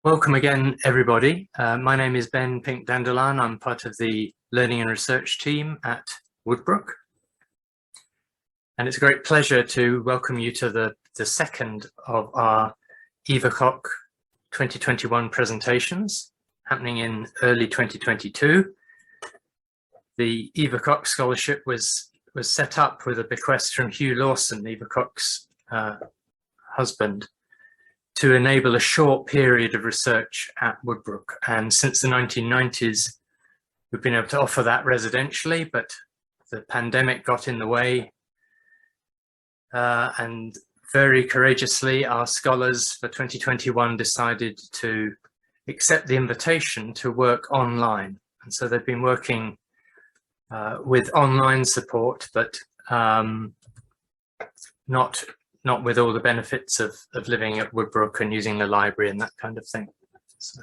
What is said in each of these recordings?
Welcome again, everybody. My name is Ben Pink Dandelin. I'm part of the Learning and Research team at Woodbrooke. And it's a great pleasure to welcome you to the second of our Eva Koch 2021 presentations happening in early 2022. The Eva Cox Scholarship was set up with a bequest from Hugh Lawson, Eva Cox's husband, to enable a short period of research at Woodbrooke. And since the 1990s, we've been able to offer that residentially, but the pandemic got in the way. And very courageously, our scholars for 2021 decided to accept the invitation to work online. And so they've been working with online support, but not with all the benefits of living at Woodbrooke and using the library and that kind of thing. So,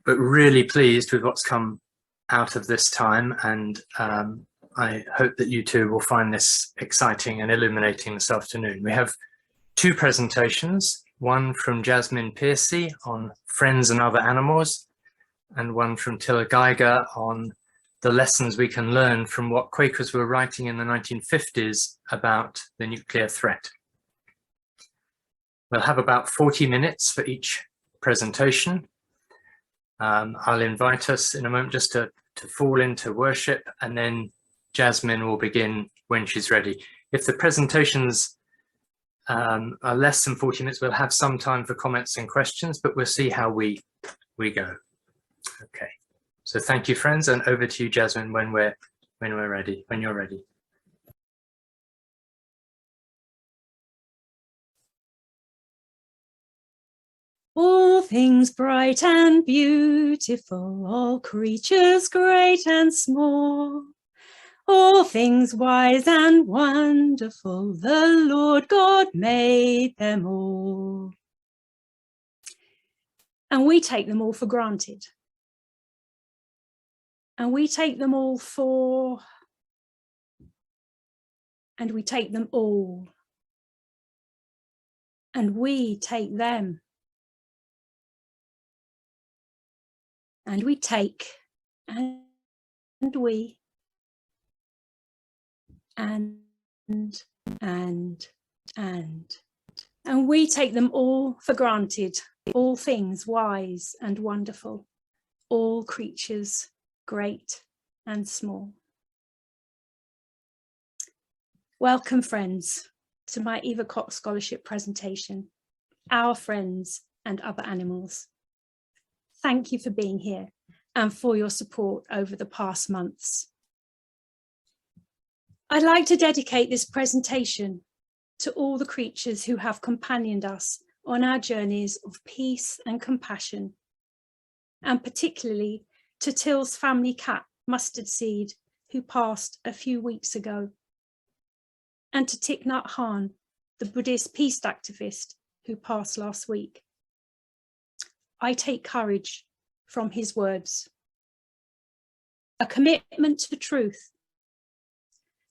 but really pleased with what's come out of this time, and I hope that you too will find this exciting and illuminating this afternoon. We have two presentations, one from Jasmine Piercy on friends and other animals, and one from Tilla Geiger on the lessons we can learn from what Quakers were writing in the 1950s about the nuclear threat. We'll have about 40 minutes for each presentation. I'll invite us in a moment just to fall into worship, and then Jasmine will begin when she's ready. If the presentations are less than 40 minutes, we'll have some time for comments and questions, but we'll see how we go. Okay. So thank you, friends, and over to you, Jasmine, when you're ready. All things bright and beautiful, all creatures great and small, all things wise and wonderful, the Lord God made them all. And we take them all for granted. And we take them all and we take them all. And we take them. And we take, and we, and we take them all for granted, all things wise and wonderful, all creatures great and small. Welcome, friends, to my Eva Cox Scholarship presentation, Our Friends and Other Animals. Thank you for being here and for your support over the past months. I'd like to dedicate this presentation to all the creatures who have companioned us on our journeys of peace and compassion, and particularly to Till's family cat, Mustard Seed, who passed a few weeks ago, and to Thich Nhat Hanh, the Buddhist peace activist who passed last week. I take courage from his words. A commitment to truth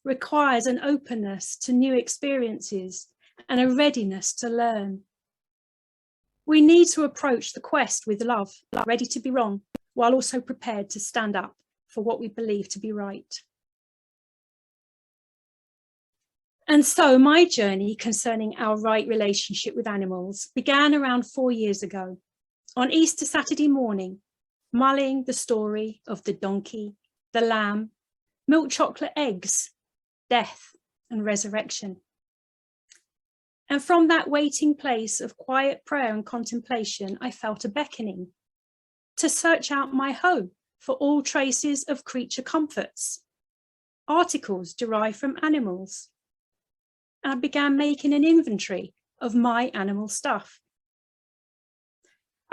requires an openness to new experiences and a readiness to learn. We need to approach the quest with love, ready to be wrong, while also prepared to stand up for what we believe to be right. And so my journey concerning our right relationship with animals began around 4 years ago, on Easter Saturday morning, mulling the story of the donkey, the lamb, milk chocolate eggs, death and resurrection. And from that waiting place of quiet prayer and contemplation, I felt a beckoning to search out my home for all traces of creature comforts, articles derived from animals. And I began making an inventory of my animal stuff.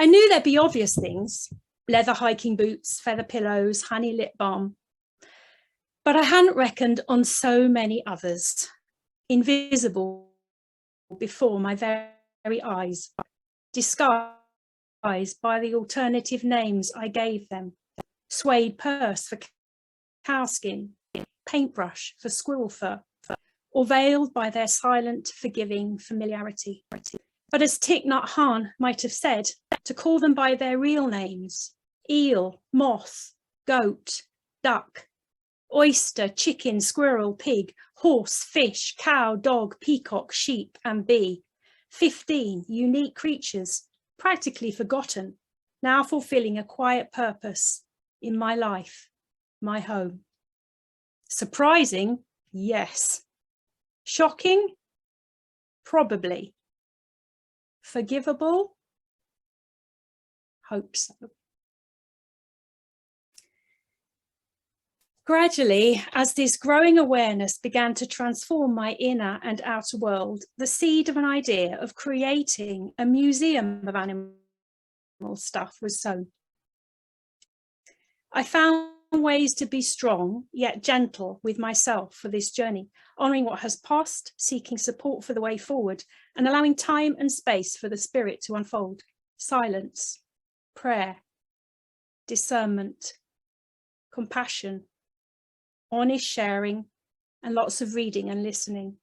I knew there'd be obvious things, leather hiking boots, feather pillows, honey lip balm, but I hadn't reckoned on so many others, invisible before my very eyes, disguised by the alternative names I gave them: suede purse for cowskin, paintbrush for squirrel fur, or veiled by their silent, forgiving familiarity. But as Thich Nhat Hanh might have said, to call them by their real names, eel, moth, goat, duck, oyster, chicken, squirrel, pig, horse, fish, cow, dog, peacock, sheep, and bee. 15 unique creatures, practically forgotten, now fulfilling a quiet purpose in my life, my home. Surprising? Yes. Shocking? Probably. Forgivable? Hope so. Gradually, as this growing awareness began to transform my inner and outer world, the seed of an idea of creating a museum of animal stuff was sown. I found ways to be strong yet gentle with myself for this journey, honouring what has passed, seeking support for the way forward, and allowing time and space for the spirit to unfold. Silence, prayer, discernment, compassion, honest sharing, and lots of reading and listening.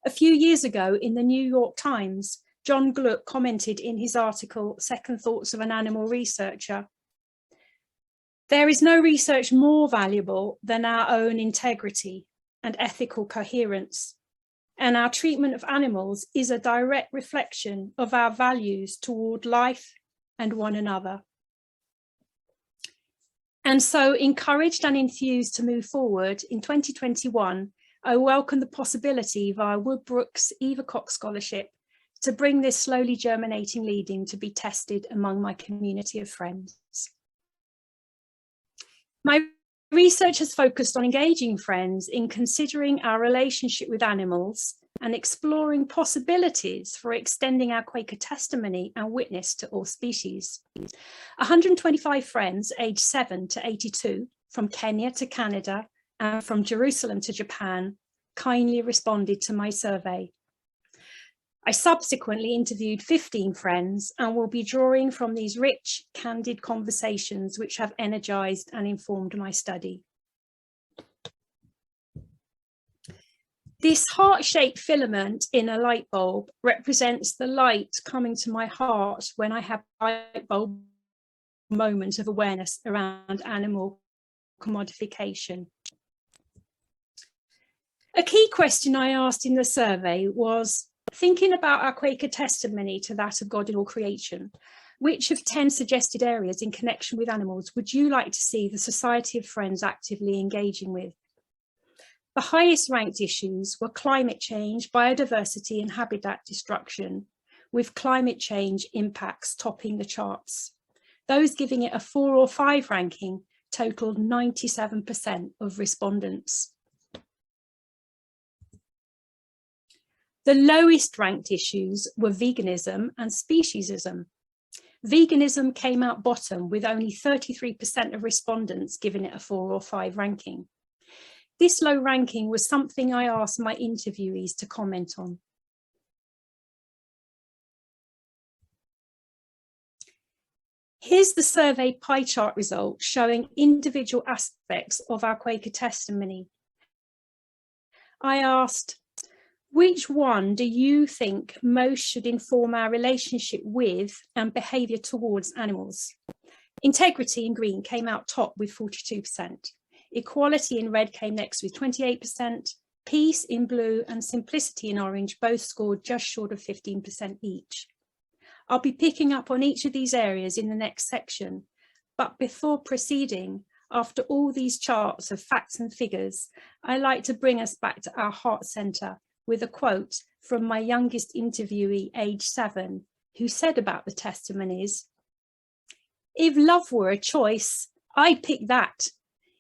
A few years ago in the New York Times, John Gluck commented in his article, Second Thoughts of an Animal Researcher, "There is no research more valuable than our own integrity and ethical coherence, and our treatment of animals is a direct reflection of our values toward life and one another." And so, encouraged and enthused to move forward, in 2021, I welcome the possibility via Woodbrooke's Eva Cox Scholarship to bring this slowly germinating leading to be tested among my community of friends. My research has focused on engaging friends in considering our relationship with animals and exploring possibilities for extending our Quaker testimony and witness to all species. 125 friends aged 7 to 82 from Kenya to Canada and from Jerusalem to Japan kindly responded to my survey. I subsequently interviewed 15 friends and will be drawing from these rich, candid conversations which have energized and informed my study. This heart-shaped filament in a light bulb represents the light coming to my heart when I have a light bulb moment of awareness around animal commodification. A key question I asked in the survey was, thinking about our Quaker testimony to that of God in all creation, which of 10 suggested areas in connection with animals would you like to see the Society of Friends actively engaging with? The highest ranked issues were climate change, biodiversity and habitat destruction, with climate change impacts topping the charts. Those giving it a 4 or 5 ranking totaled 97% of respondents. The lowest ranked issues were veganism and speciesism. Veganism came out bottom with only 33% of respondents giving it a 4 or 5 ranking. This low ranking was something I asked my interviewees to comment on. Here's the survey pie chart result showing individual aspects of our Quaker testimony. I asked, which one do you think most should inform our relationship with and behaviour towards animals? Integrity in green came out top with 42%. Equality in red came next with 28%. Peace in blue and simplicity in orange both scored just short of 15% each. I'll be picking up on each of these areas in the next section, but before proceeding, after all these charts of facts and figures, I like to bring us back to our heart centre with a quote from my youngest interviewee, age 7, who said about the testimonies, "If love were a choice, I'd pick that.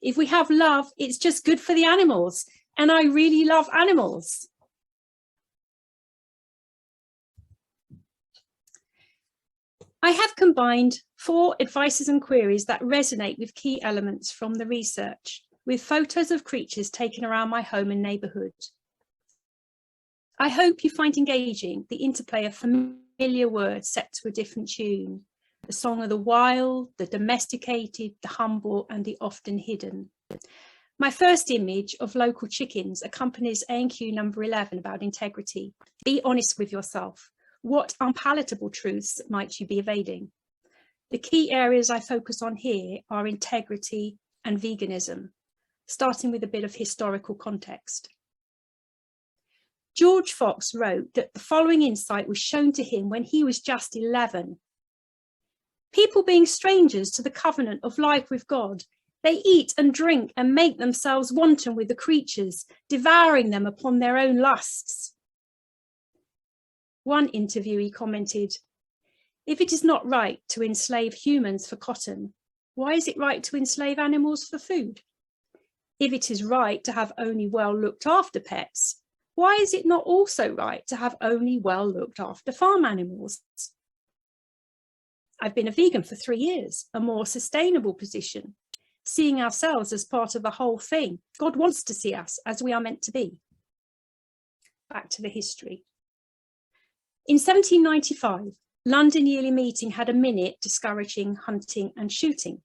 If we have love, it's just good for the animals, and I really love animals." I have combined 4 advices and queries that resonate with key elements from the research, with photos of creatures taken around my home and neighbourhood. I hope you find engaging the interplay of familiar words set to a different tune, the song of the wild, the domesticated, the humble, and the often hidden. My first image of local chickens accompanies A&Q number 11 about integrity. Be honest with yourself. What unpalatable truths might you be evading? The key areas I focus on here are integrity and veganism, starting with a bit of historical context. George Fox wrote that the following insight was shown to him when he was just 11. People being strangers to the covenant of life with God, they eat and drink and make themselves wanton with the creatures, devouring them upon their own lusts. One interviewee commented, "If it is not right to enslave humans for cotton, why is it right to enslave animals for food? If it is right to have only well looked after pets, why is it not also right to have only well looked after farm animals?" I've been a vegan for 3 years, a more sustainable position, seeing ourselves as part of the whole thing. God wants to see us as we are meant to be. Back to the history. In 1795, London Yearly Meeting had a minute discouraging hunting and shooting.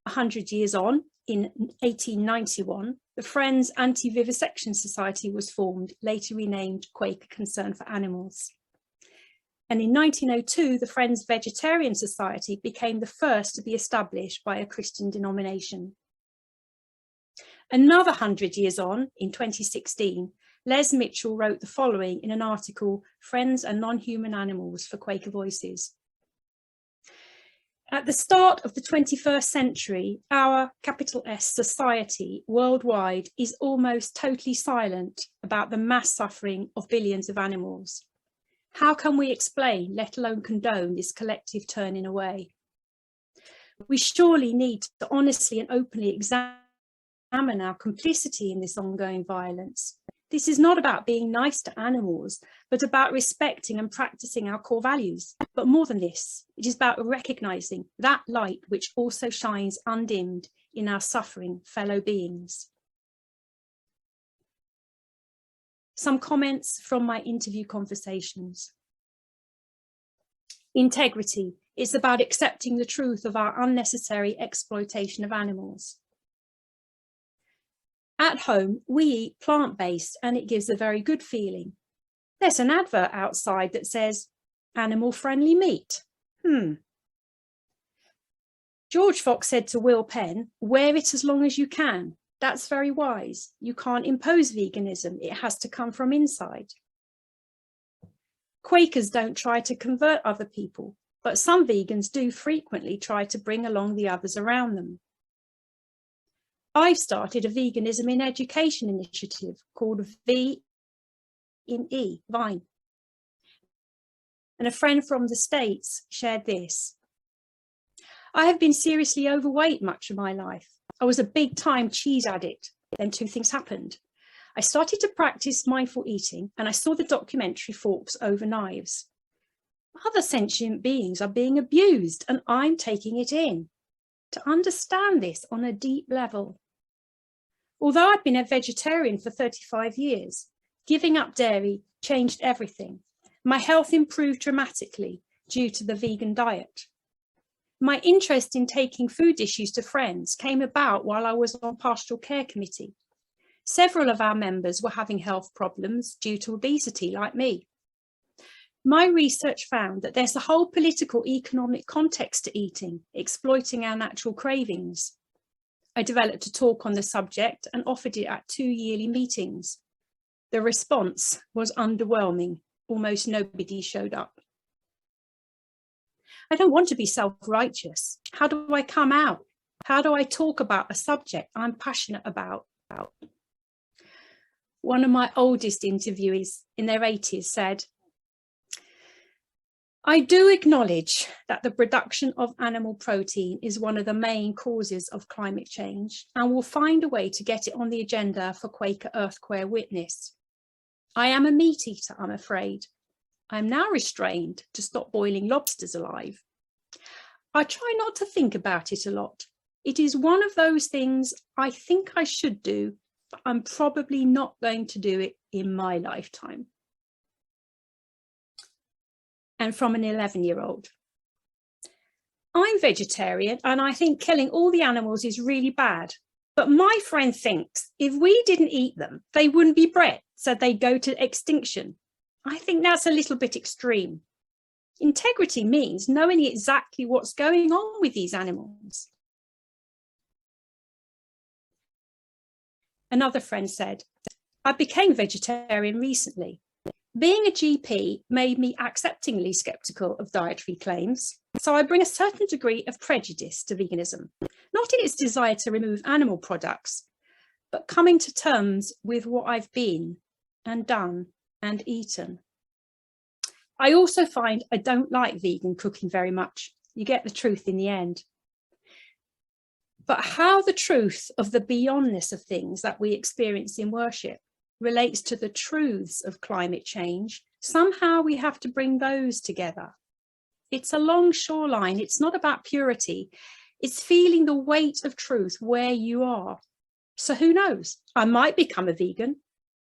100 years on, in 1891, the Friends Anti-Vivisection Society was formed, later renamed Quaker Concern for Animals. And in 1902, the Friends Vegetarian Society became the first to be established by a Christian denomination. Another 100 years on, in 2016, Les Mitchell wrote the following in an article, Friends and Non-Human Animals for Quaker Voices. At the start of the 21st century, our capital S society worldwide is almost totally silent about the mass suffering of billions of animals. How can we explain, let alone condone, this collective turning away? We surely need to honestly and openly examine our complicity in this ongoing violence. This is not about being nice to animals, but about respecting and practicing our core values. But more than this, it is about recognizing that light which also shines undimmed in our suffering fellow beings. Some comments from my interview conversations. Integrity is about accepting the truth of our unnecessary exploitation of animals. At home, we eat plant-based and it gives a very good feeling. There's an advert outside that says, animal-friendly meat. George Fox said to Will Penn, wear it as long as you can. That's very wise. You can't impose veganism. It has to come from inside. Quakers don't try to convert other people, but some vegans do frequently try to bring along the others around them. I've started a veganism in education initiative called V in E, Vine. And a friend from the States shared this. I have been seriously overweight much of my life. I was a big time cheese addict. Then two things happened. I started to practice mindful eating and I saw the documentary Forks Over Knives. Other sentient beings are being abused and I'm taking it in. To understand this on a deep level. Although I'd been a vegetarian for 35 years, giving up dairy changed everything. My health improved dramatically due to the vegan diet. My interest in taking food issues to friends came about while I was on pastoral care committee. Several of our members were having health problems due to obesity, like me. My research found that there's a whole political economic context to eating, exploiting our natural cravings. I developed a talk on the subject and offered it at 2 yearly meetings. The response was underwhelming. Almost nobody showed up. I don't want to be self-righteous. How do I come out? How do I talk about a subject I'm passionate about? One of my oldest interviewees in their 80s said, I do acknowledge that the production of animal protein is one of the main causes of climate change and will find a way to get it on the agenda for Quaker Earthquare Witness. I am a meat eater, I'm afraid. I'm now restrained to stop boiling lobsters alive. I try not to think about it a lot. It is one of those things I think I should do, but I'm probably not going to do it in my lifetime. And from an 11-year-old. I'm vegetarian and I think killing all the animals is really bad. But my friend thinks if we didn't eat them, they wouldn't be bred, so they'd go to extinction. I think that's a little bit extreme. Integrity means knowing exactly what's going on with these animals. Another friend said, I became vegetarian recently. Being a GP made me acceptingly skeptical of dietary claims, so I bring a certain degree of prejudice to veganism, not in its desire to remove animal products, but coming to terms with what I've been and done and eaten. I also find I don't like vegan cooking very much. You get the truth in the end. But how the truth of the beyondness of things that we experience in worship relates to the truths of climate change, somehow we have to bring those together. It's a long shoreline. It's not about purity. It's feeling the weight of truth where you are. So who knows? I might become a vegan.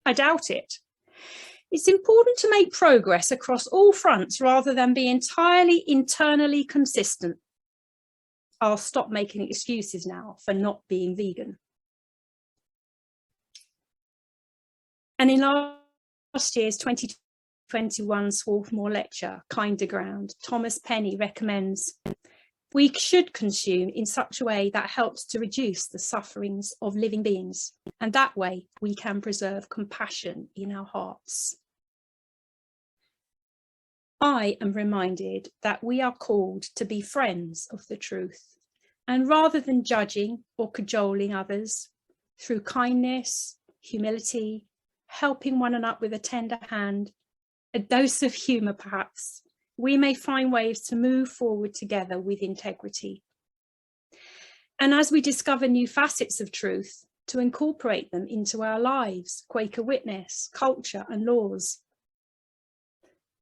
I doubt it. It's important to make progress across all fronts rather than be entirely internally consistent. I'll stop making excuses now for not being vegan. And in last year's 2021 Swarthmore lecture, Kinder Ground, Thomas Penny recommends we should consume in such a way that helps to reduce the sufferings of living beings. And that way we can preserve compassion in our hearts. I am reminded that we are called to be friends of the truth. And rather than judging or cajoling others, through kindness, humility, helping one another with a tender hand, a dose of humour perhaps, we may find ways to move forward together with integrity. And as we discover new facets of truth, to incorporate them into our lives, Quaker witness, culture and laws.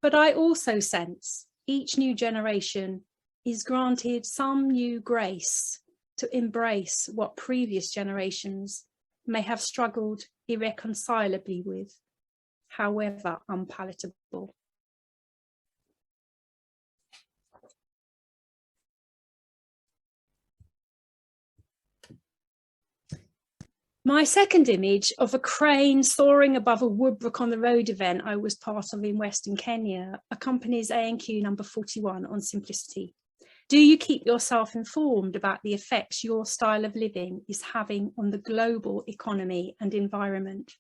But I also sense each new generation is granted some new grace to embrace what previous generations may have struggled irreconcilably with, however unpalatable. My second image of a crane soaring above a Woodbrooke on the Road event I was part of in Western Kenya accompanies A&Q number 41 on simplicity. Do you keep yourself informed about the effects your style of living is having on the global economy and environment?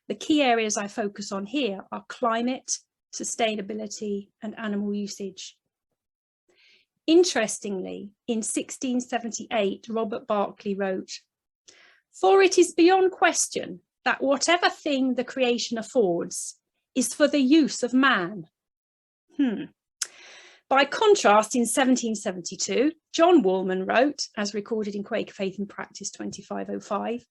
The key areas I focus on here are climate, sustainability, and animal usage. Interestingly, in 1678, Robert Barclay wrote, "For it is beyond question that whatever thing the creation affords is for the use of man." By contrast, in 1772, John Woolman wrote, as recorded in Quaker Faith and Practice 2505,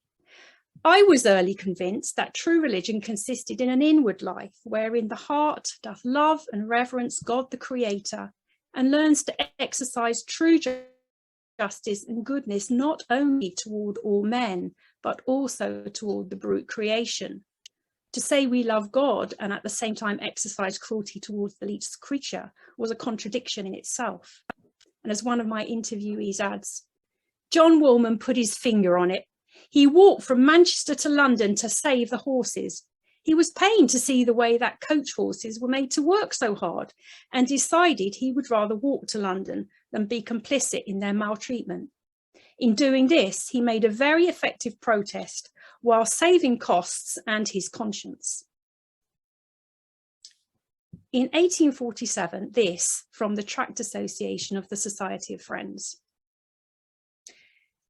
"I was early convinced that true religion consisted in an inward life, wherein the heart doth love and reverence God the Creator, and learns to exercise true justice and goodness not only toward all men, but also toward the brute creation. To say we love God and at the same time exercise cruelty towards the least creature was a contradiction in itself." And as one of my interviewees adds, John Woolman put his finger on it. He walked from Manchester to London to save the horses. He was pained to see the way that coach horses were made to work so hard and decided he would rather walk to London than be complicit in their maltreatment. In doing this, he made a very effective protest while saving costs and his conscience. In 1847, this from the Tract Association of the Society of Friends.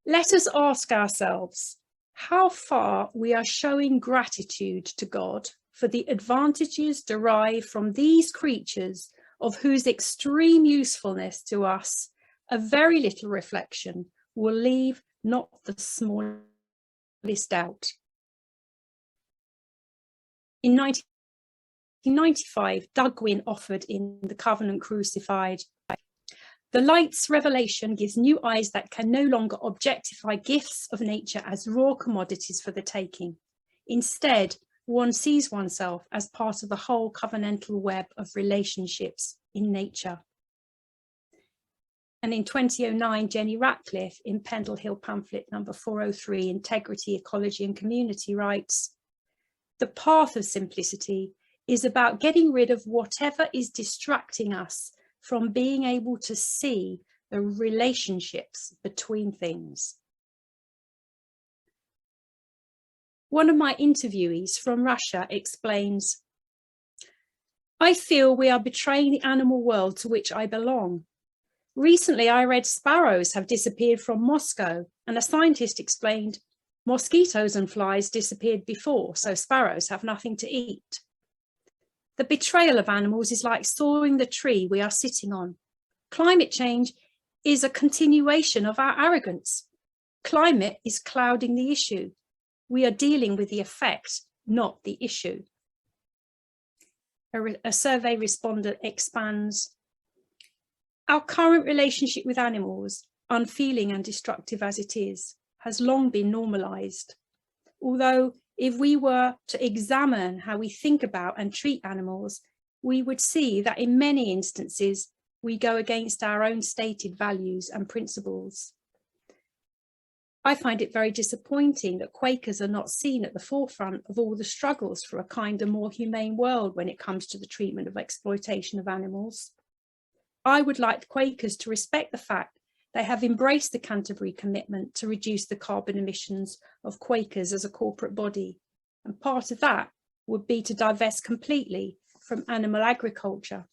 Let us ask ourselves how far we are showing gratitude to God for the advantages derived from these creatures of whose extreme usefulness to us a very little reflection will leave not the smallest doubt. In 1995, Doug Gwynn offered in The Covenant Crucified, "The light's revelation gives new eyes that can no longer objectify gifts of nature as raw commodities for the taking. Instead, one sees oneself as part of the whole covenantal web of relationships in nature." And in 2009, Jenny Ratcliffe in Pendle Hill pamphlet number 403, Integrity, Ecology and Community, writes, "The path of simplicity is about getting rid of whatever is distracting us from being able to see the relationships between things." One of my interviewees from Russia explains, "I feel we are betraying the animal world to which I belong. Recently, I read sparrows have disappeared from Moscow, and a scientist explained, mosquitoes and flies disappeared before, so sparrows have nothing to eat. The betrayal of animals is like sawing the tree we are sitting on. Climate change is a continuation of our arrogance. Climate is clouding the issue. We are dealing with the effect, not the issue." A survey respondent expands, "Our current relationship with animals, unfeeling and destructive as it is, has long been normalized. Although if we were to examine how we think about and treat animals, we would see that in many instances, we go against our own stated values and principles. I find it very disappointing that Quakers are not seen at the forefront of all the struggles for a kinder, more humane world when it comes to the treatment of exploitation of animals. I would like Quakers to respect the fact they have embraced the Canterbury commitment to reduce the carbon emissions of Quakers as a corporate body. And part of that would be to divest completely from animal agriculture."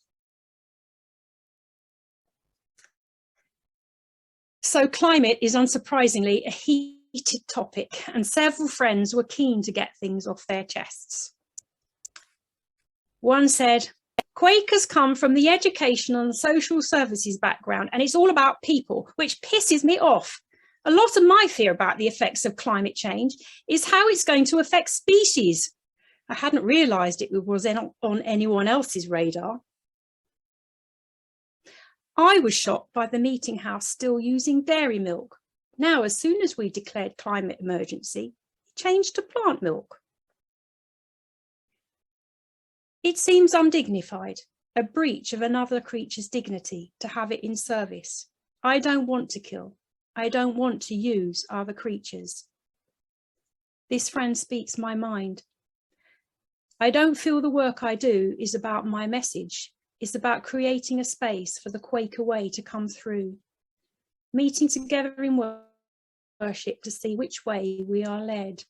So climate is unsurprisingly a heated topic, and several friends were keen to get things off their chests. One said, "Quakers come from the educational and social services background, and it's all about people, which pisses me off. A lot of my fear about the effects of climate change is how it's going to affect species. I hadn't realised it was on anyone else's radar." I was shocked by the meeting house still using dairy milk. Now, as soon as we declared climate emergency, it changed to plant milk. It seems undignified, a breach of another creature's dignity to have it in service. I don't want to kill. I don't want to use other creatures. This friend speaks my mind. I don't feel the work I do is about my message. It's about creating a space for the Quaker way to come through, meeting together in worship to see which way we are led,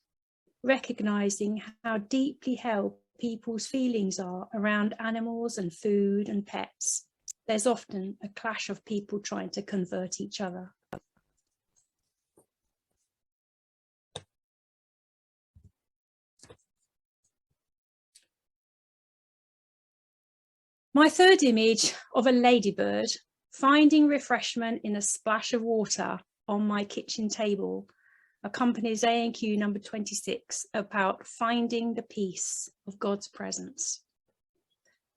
recognising how deeply held people's feelings are around animals and food and pets. There's often a clash of people trying to convert each other. My third image of a ladybird finding refreshment in a splash of water on my kitchen table accompanies A&Q number 26 about finding the peace of God's presence.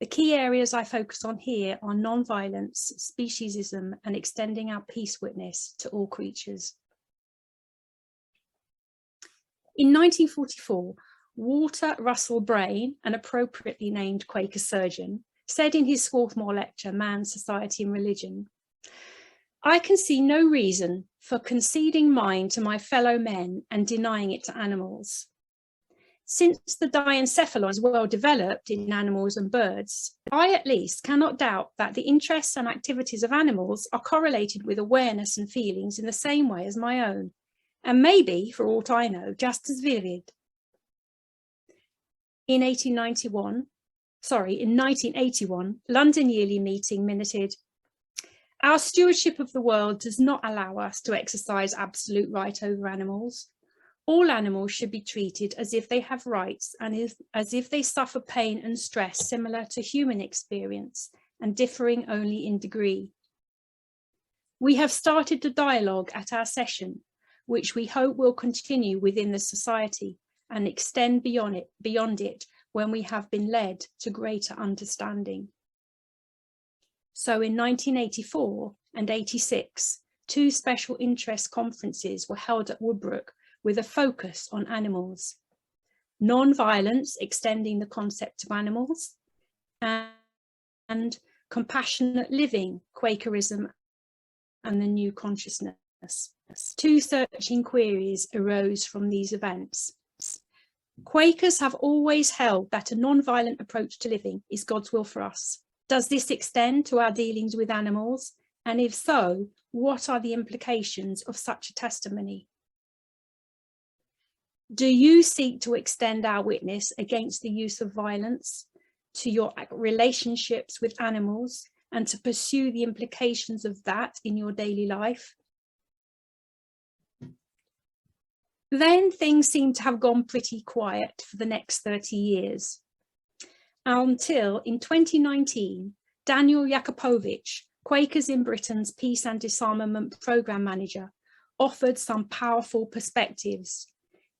The key areas I focus on here are non-violence, speciesism, and extending our peace witness to all creatures. In 1944, Walter Russell Brain, an appropriately named Quaker surgeon, said in his Swarthmore lecture, Man, Society and Religion, "I can see no reason for conceding mine to my fellow men and denying it to animals. Since the diencephalon is well developed in animals and birds, I at least cannot doubt that the interests and activities of animals are correlated with awareness and feelings in the same way as my own, and maybe, for aught I know, just as vivid." In 1981, London Yearly Meeting minuted, "Our stewardship of the world does not allow us to exercise absolute right over animals. All animals should be treated as if they have rights and as if they suffer pain and stress similar to human experience and differing only in degree. We have started a dialogue at our session, which we hope will continue within the society and extend beyond it when we have been led to greater understanding." So in 1984 and 86, two special interest conferences were held at Woodbrooke with a focus on animals: non-violence, extending the concept of animals, and compassionate living, Quakerism and the new consciousness. Two searching queries arose from these events. Quakers have always held that a non-violent approach to living is God's will for us. Does this extend to our dealings with animals? And if so, what are the implications of such a testimony? Do you seek to extend our witness against the use of violence to your relationships with animals and to pursue the implications of that in your daily life? Then things seem to have gone pretty quiet for the next 30 years, until in 2019, Daniel Jakupovic, Quakers in Britain's Peace and Disarmament Programme Manager, offered some powerful perspectives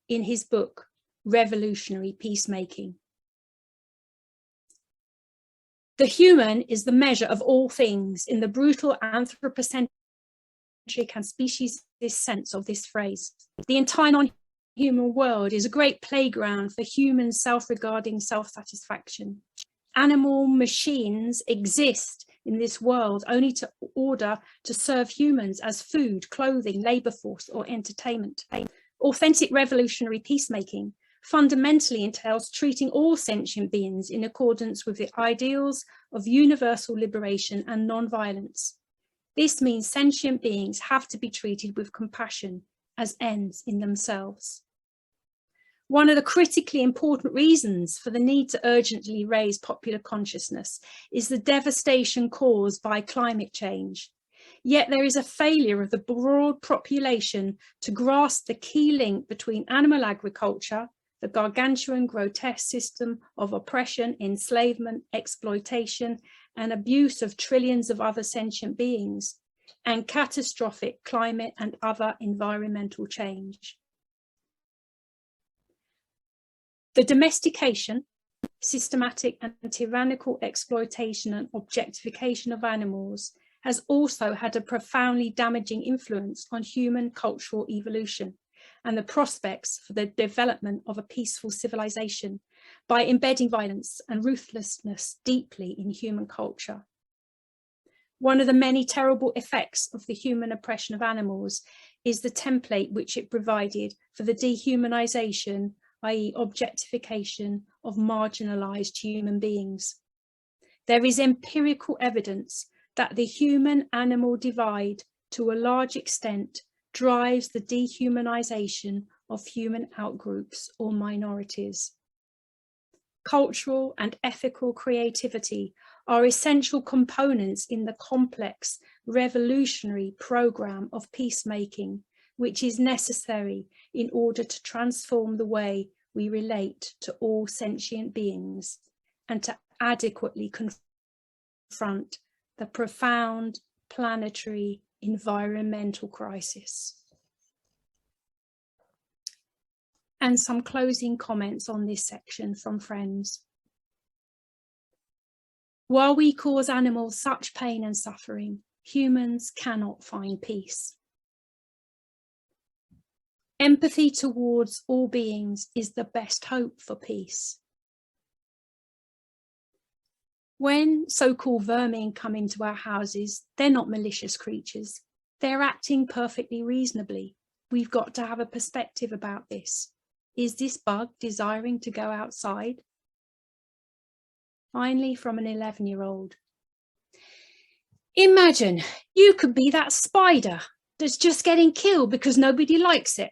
in his book, Revolutionary Peacemaking. The human is the measure of all things in the brutal anthropocentric and speciesist sense of this phrase. The entire non-human world is a great playground for human self-regarding self-satisfaction. Animal machines exist in this world only to order to serve humans as food, clothing, labour force, or entertainment. Authentic revolutionary peacemaking fundamentally entails treating all sentient beings in accordance with the ideals of universal liberation and non-violence. This means sentient beings have to be treated with compassion as ends in themselves. One of the critically important reasons for the need to urgently raise popular consciousness is the devastation caused by climate change. Yet there is a failure of the broad population to grasp the key link between animal agriculture, the gargantuan grotesque system of oppression, enslavement, exploitation, and abuse of trillions of other sentient beings, and catastrophic climate and other environmental change. The domestication, systematic and tyrannical exploitation and objectification of animals has also had a profoundly damaging influence on human cultural evolution and the prospects for the development of a peaceful civilization by embedding violence and ruthlessness deeply in human culture. One of the many terrible effects of the human oppression of animals is the template which it provided for the dehumanization, i.e. objectification of marginalized human beings. There is empirical evidence that the human-animal divide, to a large extent, drives the dehumanization of human outgroups or minorities. Cultural and ethical creativity are essential components in the complex, revolutionary program of peacemaking, which is necessary in order to transform the way we relate to all sentient beings and to adequately confront the profound planetary environmental crisis. And some closing comments on this section from friends. While we cause animals such pain and suffering, humans cannot find peace. Empathy towards all beings is the best hope for peace. When so-called vermin come into our houses, they're not malicious creatures. They're acting perfectly reasonably. We've got to have a perspective about this. Is this bug desiring to go outside? Finally, from an 11-year-old. Imagine you could be that spider that's just getting killed because nobody likes it.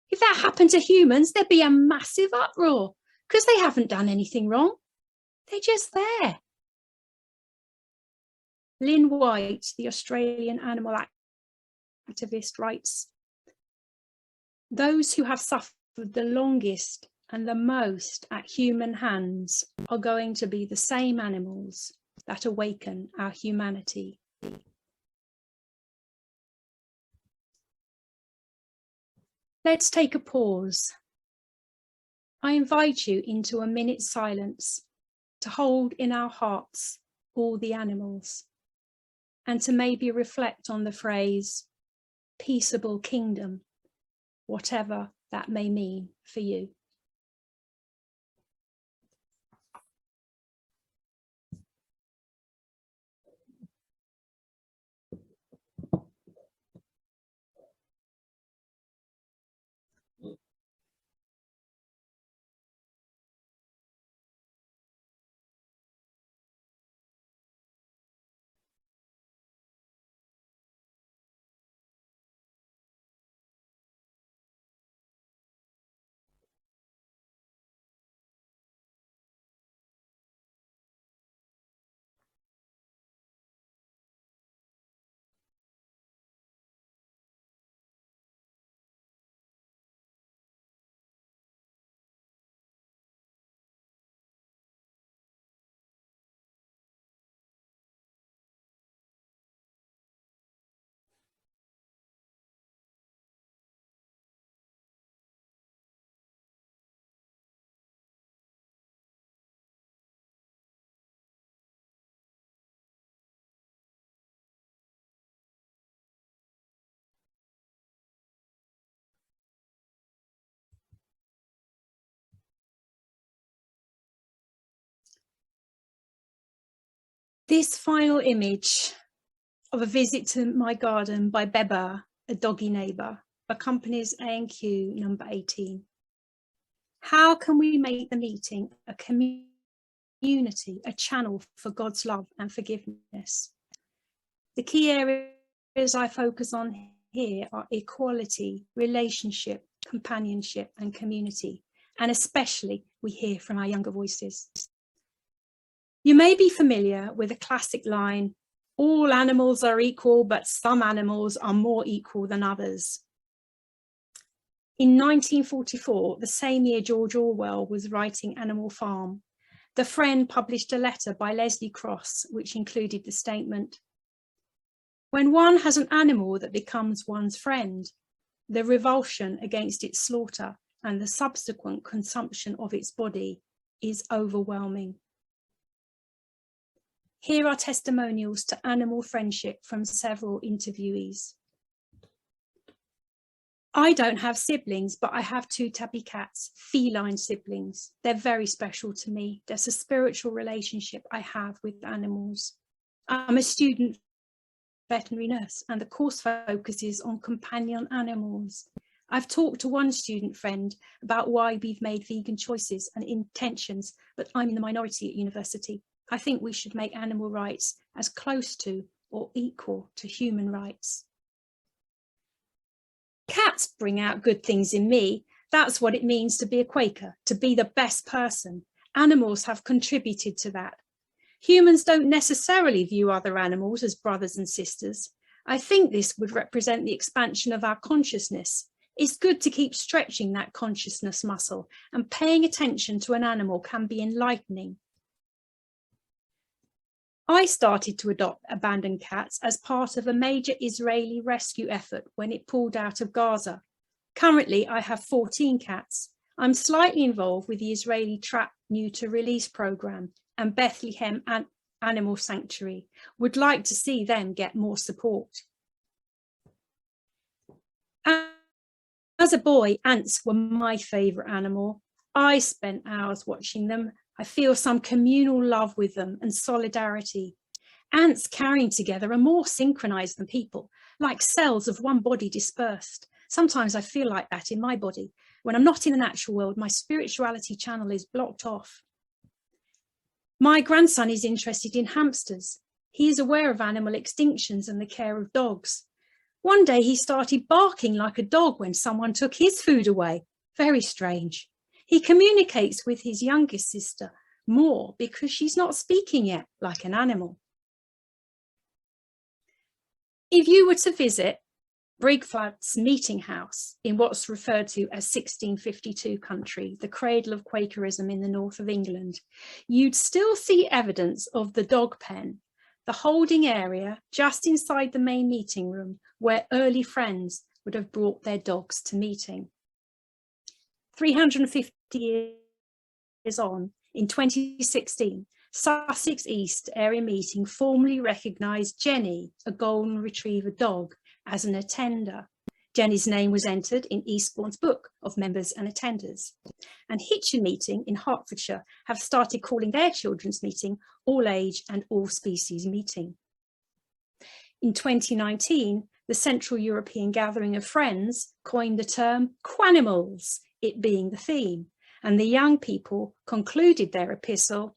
If that happened to humans, there'd be a massive uproar because they haven't done anything wrong. They're just there. Lynn White, the Australian animal activist, writes, "Those who have suffered the longest and the most at human hands are going to be the same animals that awaken our humanity." Let's take a pause. I invite you into a minute's silence to hold in our hearts all the animals, and to maybe reflect on the phrase, peaceable kingdom, whatever that may mean for you. This final image of a visit to my garden by Beba, a doggy neighbour, accompanies A&Q number 18. How can we make the meeting a community, a channel for God's love and forgiveness? The key areas I focus on here are equality, relationship, companionship and community, and especially we hear from our younger voices. You may be familiar with a classic line, all animals are equal, but some animals are more equal than others. In 1944, the same year George Orwell was writing Animal Farm, The Friend published a letter by Leslie Cross, which included the statement, when one has an animal that becomes one's friend, the revulsion against its slaughter and the subsequent consumption of its body is overwhelming. Here are testimonials to animal friendship from several interviewees. I don't have siblings, but I have 2 tabby cats, feline siblings. They're very special to me. There's a spiritual relationship I have with animals. I'm a student veterinary nurse and the course focuses on companion animals. I've talked to one student friend about why we've made vegan choices and intentions, but I'm in the minority at university. I think we should make animal rights as close to or equal to human rights. Cats bring out good things in me. That's what it means to be a Quaker, to be the best person. Animals have contributed to that. Humans don't necessarily view other animals as brothers and sisters. I think this would represent the expansion of our consciousness. It's good to keep stretching that consciousness muscle, and paying attention to an animal can be enlightening. I started to adopt abandoned cats as part of a major Israeli rescue effort when it pulled out of Gaza. Currently, I have 14 cats. I'm slightly involved with the Israeli Trap Neuter Release Programme and Bethlehem Animal Sanctuary. Would like to see them get more support. As a boy, ants were my favourite animal. I spent hours watching them. I feel some communal love with them and solidarity. Ants carrying together are more synchronized than people, like cells of one body dispersed. Sometimes I feel like that in my body. When I'm not in the natural world, my spirituality channel is blocked off. My grandson is interested in hamsters. He is aware of animal extinctions and the care of dogs. One day he started barking like a dog when someone took his food away. Very strange. He communicates with his youngest sister more because she's not speaking yet like an animal. If you were to visit Brigflat's meeting house in what's referred to as 1652 country, the cradle of Quakerism in the north of England, you'd still see evidence of the dog pen, the holding area just inside the main meeting room where early friends would have brought their dogs to meeting. 350 years on, in 2016, Sussex East Area Meeting formally recognised Jenny, a golden retriever dog, as an attender. Jenny's name was entered in Eastbourne's book of members and attenders. And Hitchin Meeting in Hertfordshire have started calling their children's meeting All Age and All Species Meeting. In 2019, the Central European Gathering of Friends coined the term Quanimals, it being the theme, and the young people concluded their epistle,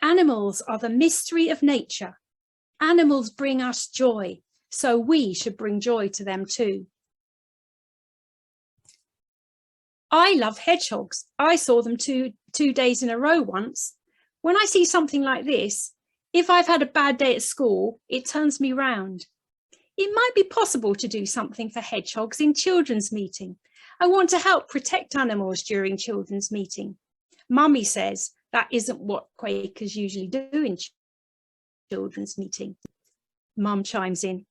animals are the mystery of nature. Animals bring us joy, so we should bring joy to them too. I love hedgehogs. I saw them two days in a row once. When I see something like this, if I've had a bad day at school, it turns me round. It might be possible to do something for hedgehogs in children's meeting. I want to help protect animals during children's meeting. Mummy says that isn't what Quakers usually do in children's meeting. Mum chimes in.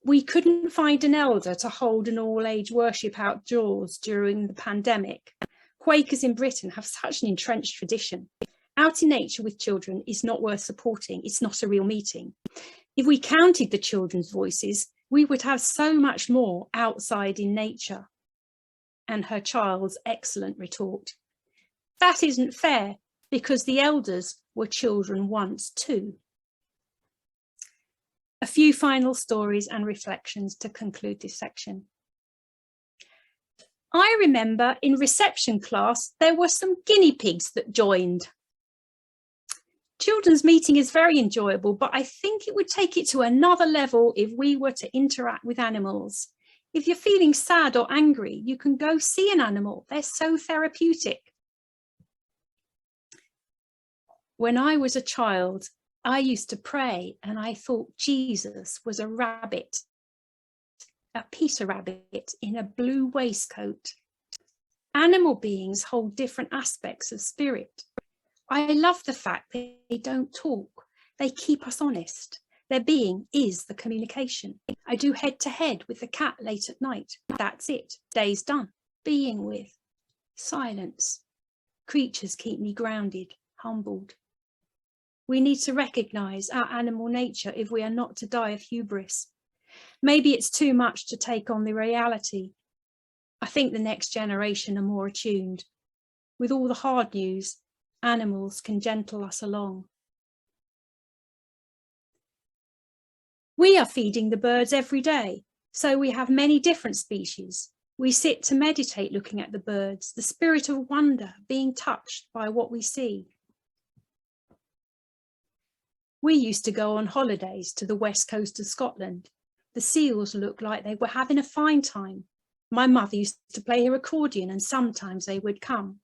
We couldn't find an elder to hold an all-age worship outdoors during the pandemic. Quakers in Britain have such an entrenched tradition. Out in nature with children is not worth supporting. It's not a real meeting. If we counted the children's voices, we would have so much more outside in nature. And her child's excellent retort. That isn't fair, because the elders were children once too. A few final stories and reflections to conclude this section. I remember in reception class, there were some guinea pigs that joined. Children's meeting is very enjoyable, but I think it would take it to another level if we were to interact with animals. If you're feeling sad or angry, you can go see an animal. They're so therapeutic. When I was a child, I used to pray and I thought Jesus was a rabbit, a Peter rabbit in a blue waistcoat. Animal beings hold different aspects of spirit. I love the fact that they don't talk. They keep us honest. Their being is the communication. I do head to head with the cat late at night. That's it. Day's done. Being with. Silence. Creatures keep me grounded, humbled. We need to recognize our animal nature if we are not to die of hubris. Maybe it's too much to take on the reality. I think the next generation are more attuned. With all the hard news, animals can gentle us along. We are feeding the birds every day, so we have many different species. We sit to meditate looking at the birds, the spirit of wonder, being touched by what we see. We used to go on holidays to the west coast of Scotland. The seals looked like they were having a fine time. My mother used to play her accordion and sometimes they would come.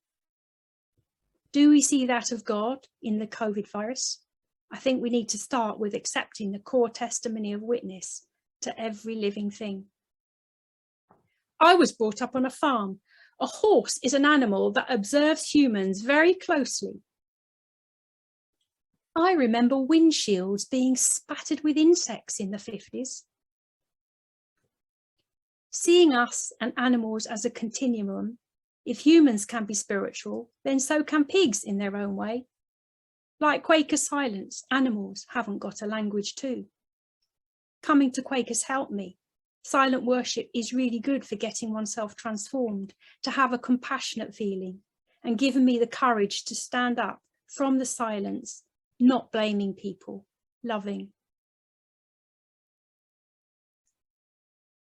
Do we see that of God in the COVID virus? I think we need to start with accepting the core testimony of witness to every living thing. I was brought up on a farm. A horse is an animal that observes humans very closely. I remember windshields being spattered with insects in the 50s. Seeing us and animals as a continuum, if humans can be spiritual, then so can pigs in their own way. Like Quaker silence, animals haven't got a language too. Coming to Quakers helped me. Silent worship is really good for getting oneself transformed, to have a compassionate feeling, and given me the courage to stand up from the silence, not blaming people, loving.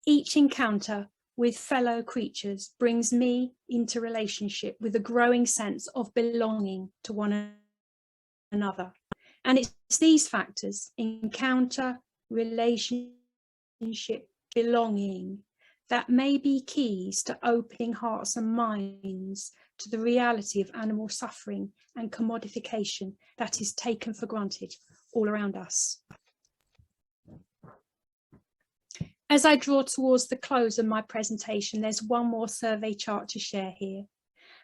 Each encounter with fellow creatures brings me into relationship with a growing sense of belonging to one another. And it's these factors, encounter, relationship, belonging, that may be keys to opening hearts and minds to the reality of animal suffering and commodification that is taken for granted all around us. As I draw towards the close of my presentation, there's one more survey chart to share here.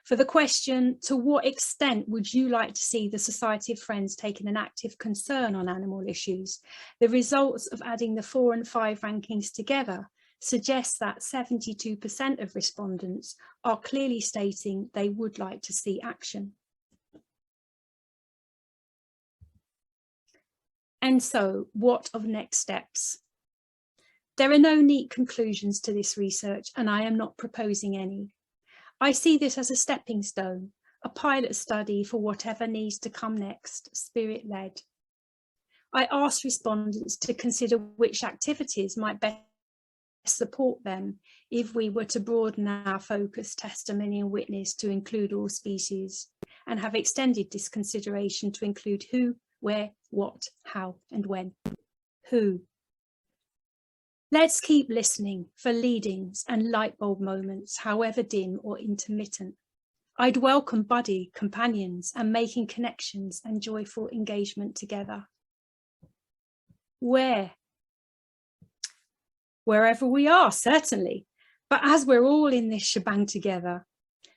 For the question, to what extent would you like to see the Society of Friends taking an active concern on animal issues? The results of adding the 4 and 5 rankings together suggests that 72% of respondents are clearly stating they would like to see action. And so, what of next steps? There are no neat conclusions to this research, and I am not proposing any. I see this as a stepping stone, a pilot study for whatever needs to come next, spirit-led. I asked respondents to consider which activities might best support them if we were to broaden our focus, testimony and witness to include all species, and have extended this consideration to include who, where, what, how and when. Who? Let's keep listening for leadings and light bulb moments, however dim or intermittent. I'd welcome buddy, companions and making connections and joyful engagement together. Where? Wherever we are, certainly. But as we're all in this shebang together,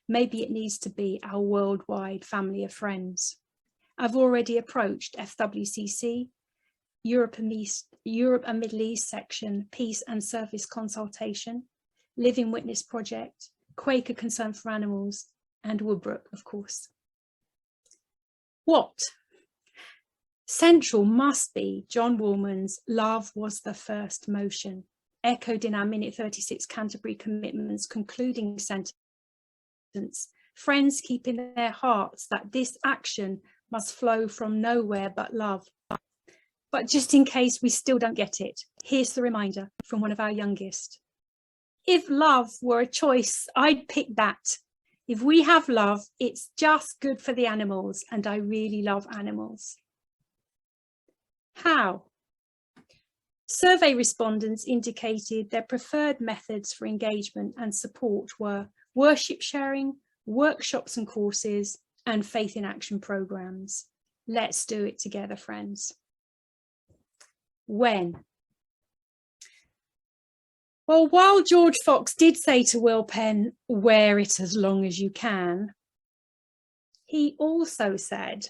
maybe it needs to be our worldwide family of friends. I've already approached FWCC, Europe and Middle East section, Peace and Service Consultation, Living Witness Project, Quaker Concern for Animals, and Woodbrooke, of course. What? Central must be John Woolman's "Love was the first motion," echoed in our Minute 36 Canterbury Commitments concluding sentence. Friends keep in their hearts that this action must flow from nowhere but love. But just in case we still don't get it, here's the reminder from one of our youngest. If love were a choice, I'd pick that. If we have love, it's just good for the animals, and I really love animals. How? Survey respondents indicated their preferred methods for engagement and support were worship sharing, workshops and courses, and faith in action programs. Let's do it together, friends. When? Well, while George Fox did say to Will Penn, wear it as long as you can, he also said,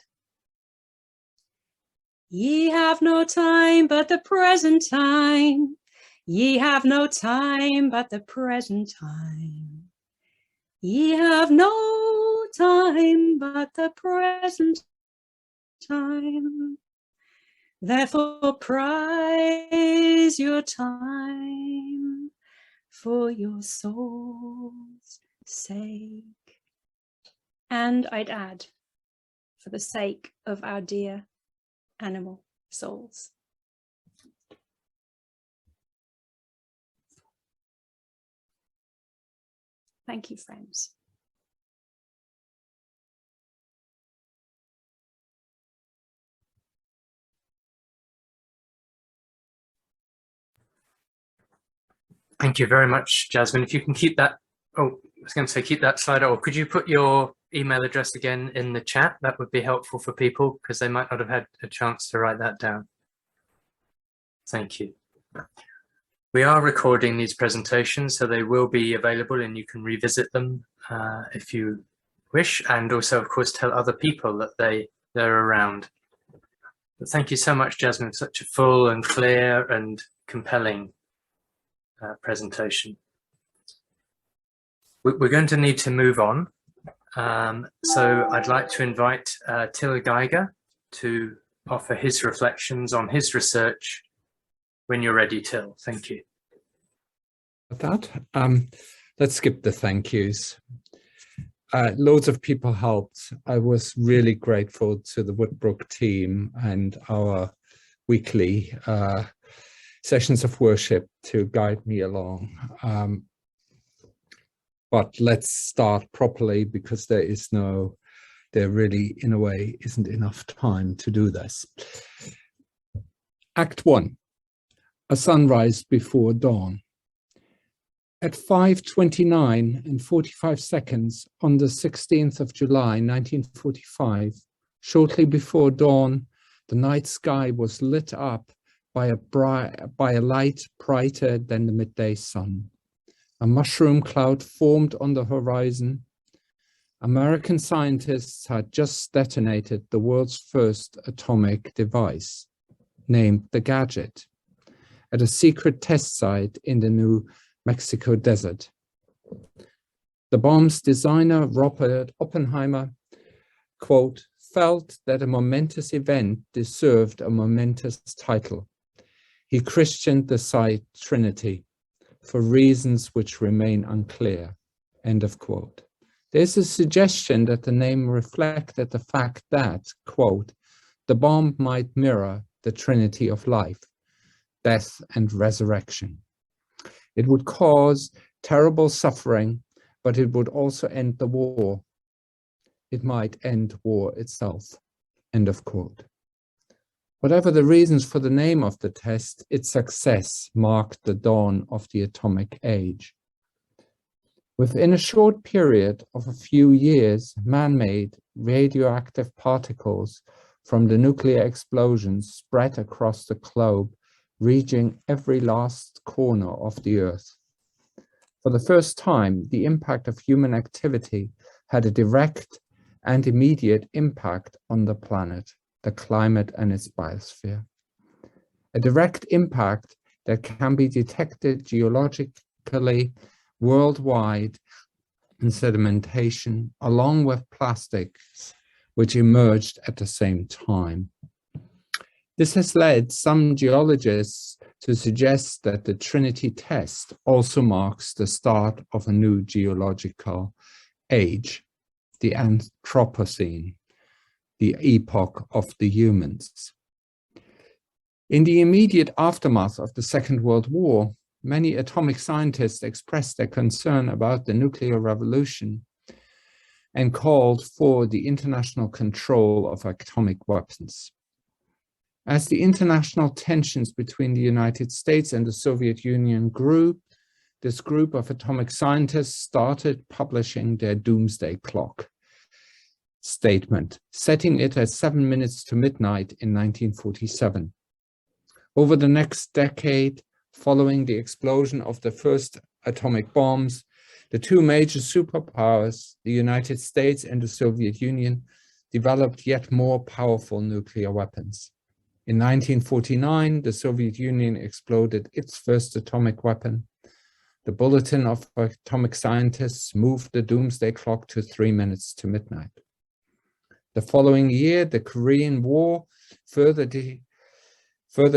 ye have no time but the present time. Ye have no time but the present time. Ye have no time but the present time. Therefore prize your time for your soul's sake. And I'd add, for the sake of our dear animal souls. Thank you, friends. Thank you very much, Jasmine. If you can keep that, oh, I was going to say keep that slide, or could you put your email address again in the chat? That would be helpful for people because they might not have had a chance to write that down. Thank you. We are recording these presentations, so they will be available and you can revisit them if you wish, and also, of course, tell other people that they're around. But thank you so much, Jasmine, for such a full and clear and compelling presentation. We're going to need to move on. So I'd like to invite Till Geiger to offer his reflections on his research. When you're ready, Till. Thank you. With that, let's skip the thank yous. Loads of people helped. I was really grateful to the Woodbrooke team and our weekly sessions of worship to guide me along. But let's start properly because there really, in a way, isn't enough time to do this. Act 1, a sunrise before dawn. At 5:29 and 45 seconds on the 16th of July, 1945, shortly before dawn, the night sky was lit up by a light brighter than the midday sun. A mushroom cloud formed on the horizon. American scientists had just detonated the world's first atomic device, named the Gadget, at a secret test site in the New Mexico desert. The bomb's designer, Robert Oppenheimer, quote, felt that a momentous event deserved a momentous title. He christened the site Trinity for reasons which remain unclear, end of quote. There's a suggestion that the name reflected the fact that, quote, the bomb might mirror the Trinity of life, death and resurrection. It would cause terrible suffering, but it would also end the war. It might end war itself, end of quote. Whatever the reasons for the name of the test, its success marked the dawn of the atomic age. Within a short period of a few years, man-made radioactive particles from the nuclear explosions spread across the globe, reaching every last corner of the Earth. For the first time, the impact of human activity had a direct and immediate impact on the planet, the climate and its biosphere. A direct impact that can be detected geologically worldwide in sedimentation, along with plastics, which emerged at the same time. This has led some geologists to suggest that the Trinity test also marks the start of a new geological age, the Anthropocene, the epoch of the humans. In the immediate aftermath of the Second World War, many atomic scientists expressed their concern about the nuclear revolution and called for the international control of atomic weapons. As the international tensions between the United States and the Soviet Union grew, this group of atomic scientists started publishing their doomsday clock statement, setting it at 7 minutes to midnight in 1947. Over the next decade, following the explosion of the first atomic bombs, the two major superpowers, the United States and the Soviet Union, developed yet more powerful nuclear weapons. In 1949, the Soviet Union exploded its first atomic weapon. The Bulletin of Atomic Scientists moved the doomsday clock to 3 minutes to midnight. The following year, the Korean War further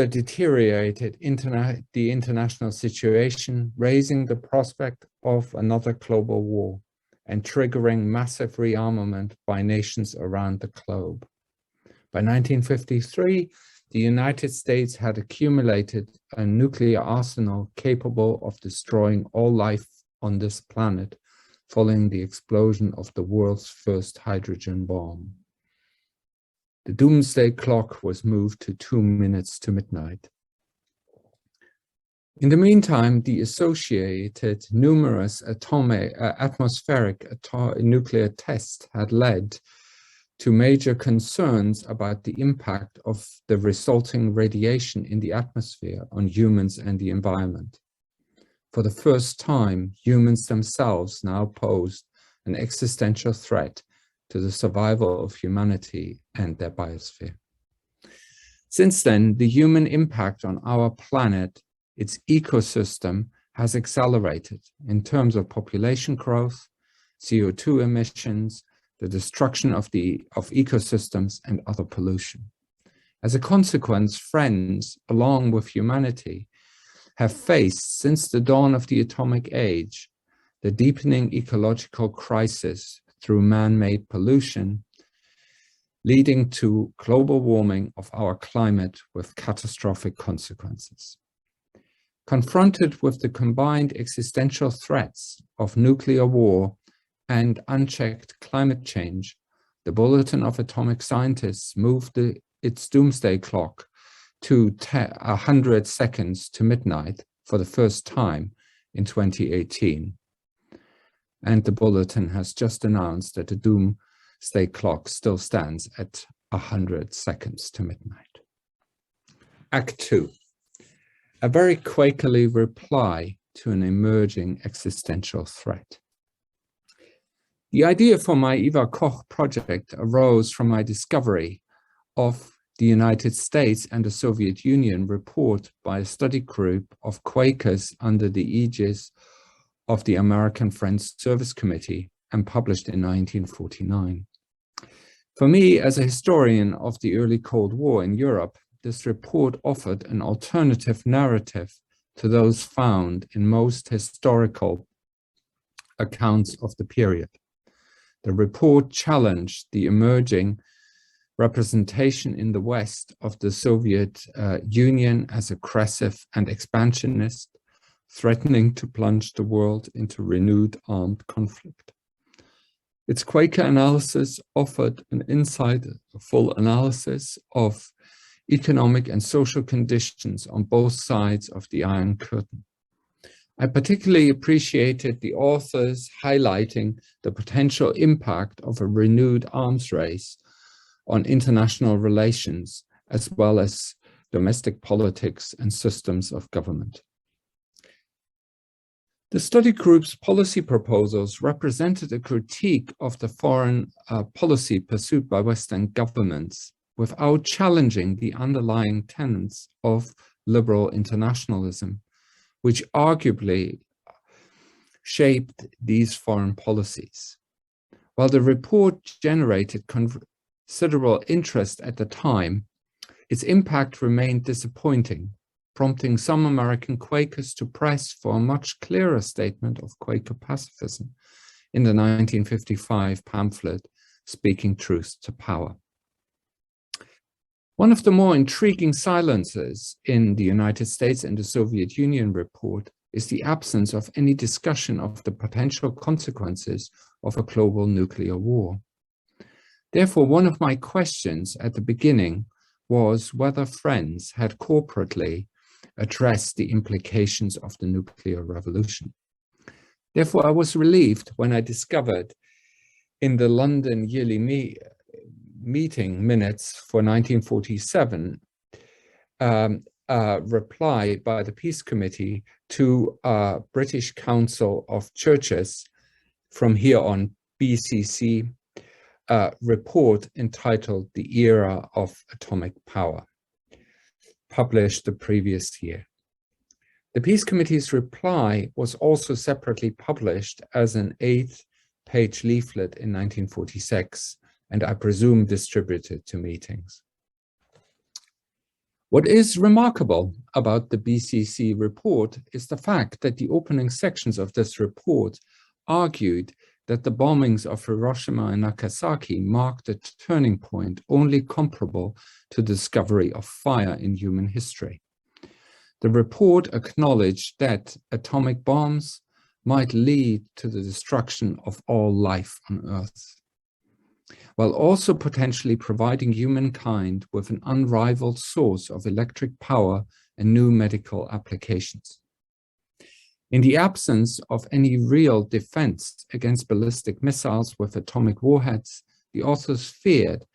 deteriorated the international situation, raising the prospect of another global war and triggering massive rearmament by nations around the globe. By 1953, the United States had accumulated a nuclear arsenal capable of destroying all life on this planet following the explosion of the world's first hydrogen bomb. The doomsday clock was moved to 2 minutes to midnight. In the meantime, the associated numerous atmospheric nuclear tests had led to major concerns about the impact of the resulting radiation in the atmosphere on humans and the environment. For the first time, humans themselves now posed an existential threat to the survival of humanity and their biosphere. Since then, the human impact on our planet, its ecosystem, has accelerated in terms of population growth, CO2 emissions, the destruction of ecosystems, and other pollution. As a consequence, friends, along with humanity, have faced, since the dawn of the atomic age, the deepening ecological crisis through man-made pollution, leading to global warming of our climate with catastrophic consequences. Confronted with the combined existential threats of nuclear war and unchecked climate change, the Bulletin of Atomic Scientists moved its doomsday clock to 100 seconds to midnight for the first time in 2018. And the Bulletin has just announced that the doomsday clock still stands at 100 seconds to midnight. Act 2. A very Quakerly reply to an emerging existential threat. The idea for my Eva Koch project arose from my discovery of the United States and the Soviet Union report by a study group of Quakers under the aegis of the American Friends Service Committee and published in 1949. For me, as a historian of the early Cold War in Europe, this report offered an alternative narrative to those found in most historical accounts of the period. The report challenged the emerging representation in the West of the Soviet Union as aggressive and expansionist, threatening to plunge the world into renewed armed conflict. Its Quaker analysis offered an insightful analysis of economic and social conditions on both sides of the Iron Curtain. I particularly appreciated the authors highlighting the potential impact of a renewed arms race on international relations, as well as domestic politics and systems of government. The study group's policy proposals represented a critique of the foreign policy pursued by Western governments without challenging the underlying tenets of liberal internationalism, which arguably shaped these foreign policies. While the report generated considerable interest at the time, its impact remained disappointing, prompting some American Quakers to press for a much clearer statement of Quaker pacifism in the 1955 pamphlet, Speaking Truth to Power. One of the more intriguing silences in the United States and the Soviet Union report is the absence of any discussion of the potential consequences of a global nuclear war. Therefore, one of my questions at the beginning was whether friends had corporately addressed the implications of the nuclear revolution. Therefore, I was relieved when I discovered in the London yearly meeting minutes for 1947, a reply by the Peace Committee to a British Council of Churches, from here on BCC, report entitled The Era of Atomic Power, published the previous year. The Peace Committee's reply was also separately published as an 8-page leaflet in 1946, and I presume distributed to meetings. What is remarkable about the BCC report is the fact that the opening sections of this report argued that the bombings of Hiroshima and Nagasaki marked a turning point only comparable to the discovery of fire in human history. The report acknowledged that atomic bombs might lead to the destruction of all life on Earth, while also potentially providing humankind with an unrivaled source of electric power and new medical applications. In the absence of any real defense against ballistic missiles with atomic warheads, the authors feared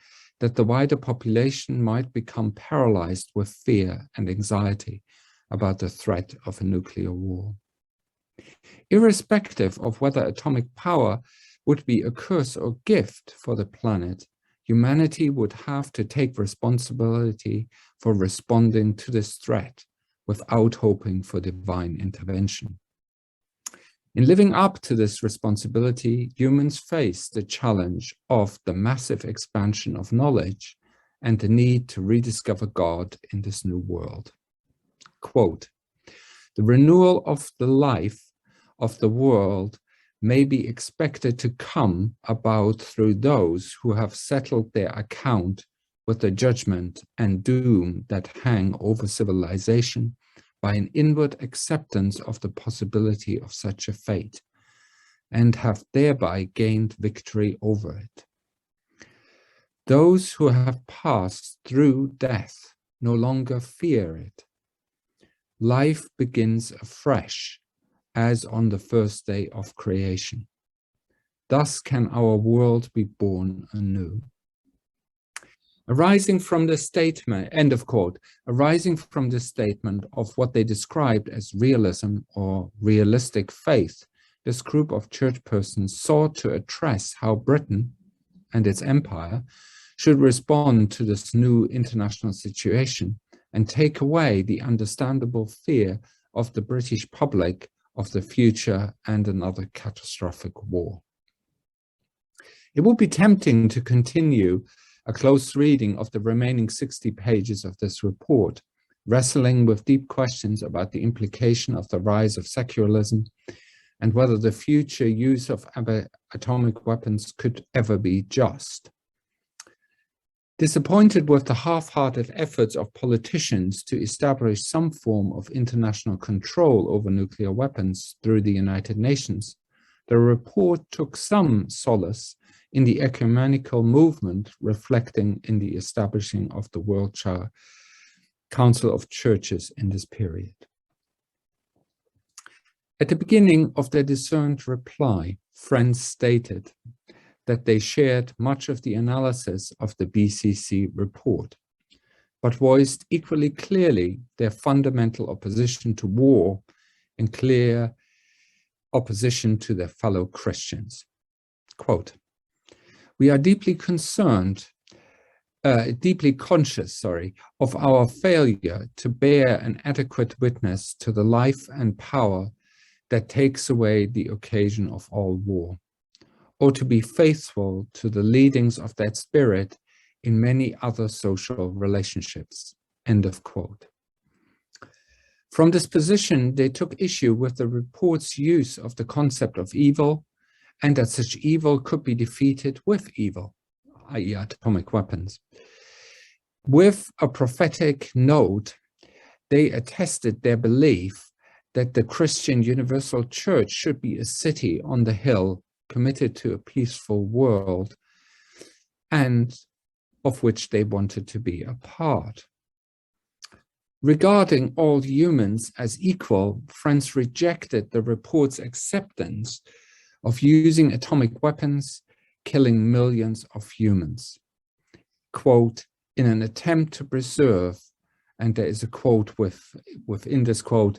that the wider population might become paralyzed with fear and anxiety about the threat of a nuclear war. Irrespective of whether atomic power would be a curse or gift for the planet, humanity would have to take responsibility for responding to this threat without hoping for divine intervention. In living up to this responsibility, humans face the challenge of the massive expansion of knowledge and the need to rediscover God in this new world. Quote, "The renewal of the life of the world may be expected to come about through those who have settled their account with the judgment and doom that hang over civilization by an inward acceptance of the possibility of such a fate, and have thereby gained victory over it. Those who have passed through death no longer fear it. Life begins afresh, as on the first day of creation. Thus can our world be born anew." Arising from this statement, end of quote, arising from this statement of what they described as realism or realistic faith, this group of church persons sought to address how Britain and its empire should respond to this new international situation and take away the understandable fear of the British public of the future and another catastrophic war. It would be tempting to continue a close reading of the remaining 60 pages of this report, wrestling with deep questions about the implication of the rise of secularism and whether the future use of atomic weapons could ever be just. Disappointed with the half-hearted efforts of politicians to establish some form of international control over nuclear weapons through the United Nations, the report took some solace in the ecumenical movement reflecting in the establishing of the World Council of Churches in this period. At the beginning of their discerned reply, friends stated that they shared much of the analysis of the BCC report, but voiced equally clearly their fundamental opposition to war and clear opposition to their fellow Christians. Quote, "We are deeply conscious, of our failure to bear an adequate witness to the life and power that takes away the occasion of all war, or to be faithful to the leadings of that spirit in many other social relationships." End of quote. From this position, they took issue with the report's use of the concept of evil, and that such evil could be defeated with evil, i.e. atomic weapons. With a prophetic note, they attested their belief that the Christian Universal Church should be a city on the hill committed to a peaceful world, and of which they wanted to be a part. Regarding all humans as equal, France rejected the report's acceptance of using atomic weapons, killing millions of humans. Quote, in an attempt to preserve, and there is a quote within this quote,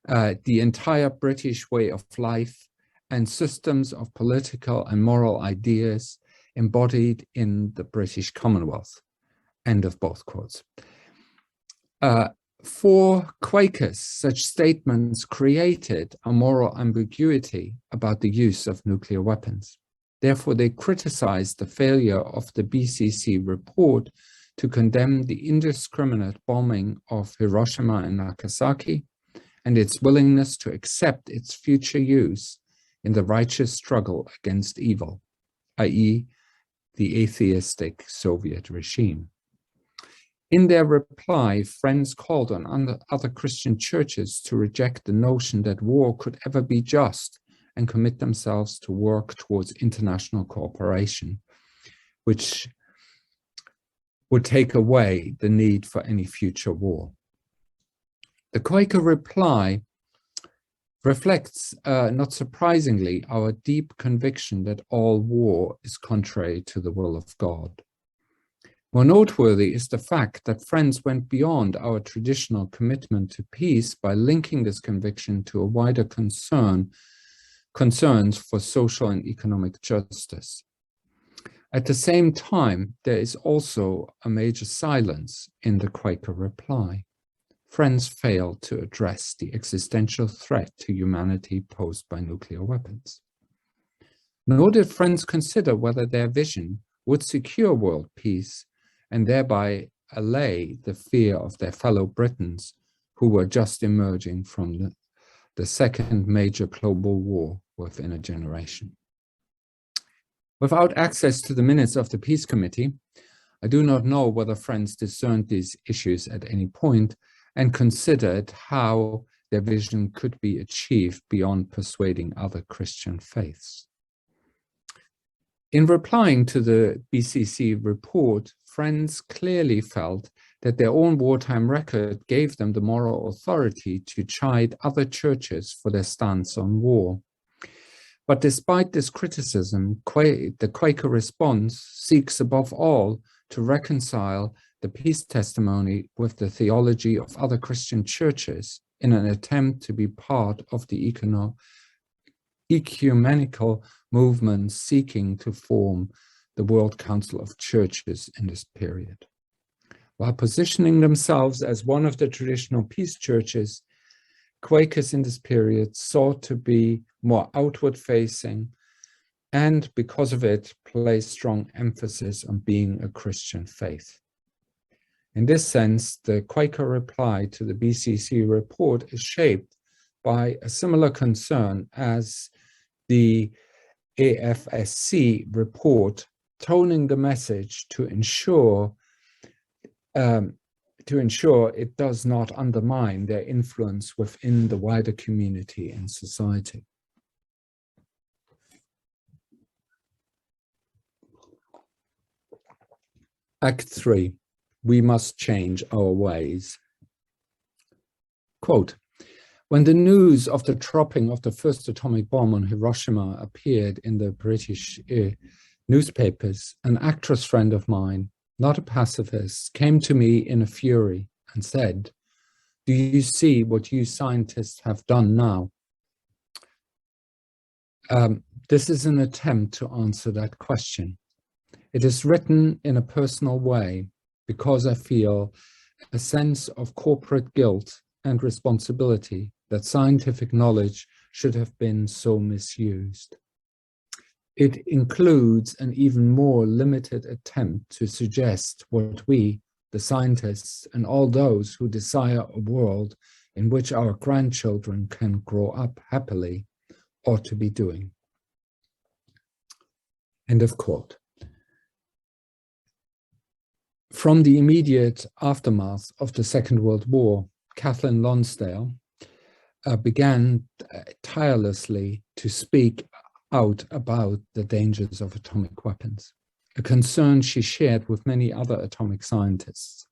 the entire British way of life and systems of political and moral ideas embodied in the British Commonwealth. End of both quotes. For Quakers, such statements created a moral ambiguity about the use of nuclear weapons. Therefore, they criticized the failure of the BCC report to condemn the indiscriminate bombing of Hiroshima and Nagasaki and its willingness to accept its future use in the righteous struggle against evil, i.e., the atheistic Soviet regime. In their reply, friends called on other Christian churches to reject the notion that war could ever be just and commit themselves to work towards international cooperation, which would take away the need for any future war. The Quaker reply reflects, not surprisingly, our deep conviction that all war is contrary to the will of God. More noteworthy is the fact that Friends went beyond our traditional commitment to peace by linking this conviction to a wider concerns for social and economic justice. At the same time, there is also a major silence in the Quaker reply. Friends failed to address the existential threat to humanity posed by nuclear weapons. Nor did Friends consider whether their vision would secure world peace and thereby allay the fear of their fellow Britons who were just emerging from the second major global war within a generation. Without access to the minutes of the Peace Committee, I do not know whether Friends discerned these issues at any point and considered how their vision could be achieved beyond persuading other Christian faiths. In replying to the BCC report, Friends clearly felt that their own wartime record gave them the moral authority to chide other churches for their stance on war. But despite this criticism, the Quaker response seeks above all to reconcile the peace testimony with the theology of other Christian churches in an attempt to be part of the ecumenical movement seeking to form the World Council of Churches in this period. While positioning themselves as one of the traditional peace churches, Quakers in this period sought to be more outward-facing and, because of it, placed strong emphasis on being a Christian faith. In this sense, the Quaker reply to the BCC report is shaped by a similar concern as the AFSC report, toning the message to ensure it does not undermine their influence within the wider community and society. Act 3, we must change our ways. Quote, when the news of the dropping of the first atomic bomb on Hiroshima appeared in the British newspapers, an actress friend of mine, not a pacifist, came to me in a fury and said, do you see what you scientists have done now? This is an attempt to answer that question. It is written in a personal way because I feel a sense of corporate guilt and responsibility that scientific knowledge should have been so misused. It includes an even more limited attempt to suggest what we, the scientists, and all those who desire a world in which our grandchildren can grow up happily, ought to be doing. End of quote. From the immediate aftermath of the Second World War, Kathleen Lonsdale began tirelessly to speak out about the dangers of atomic weapons, a concern she shared with many other atomic scientists.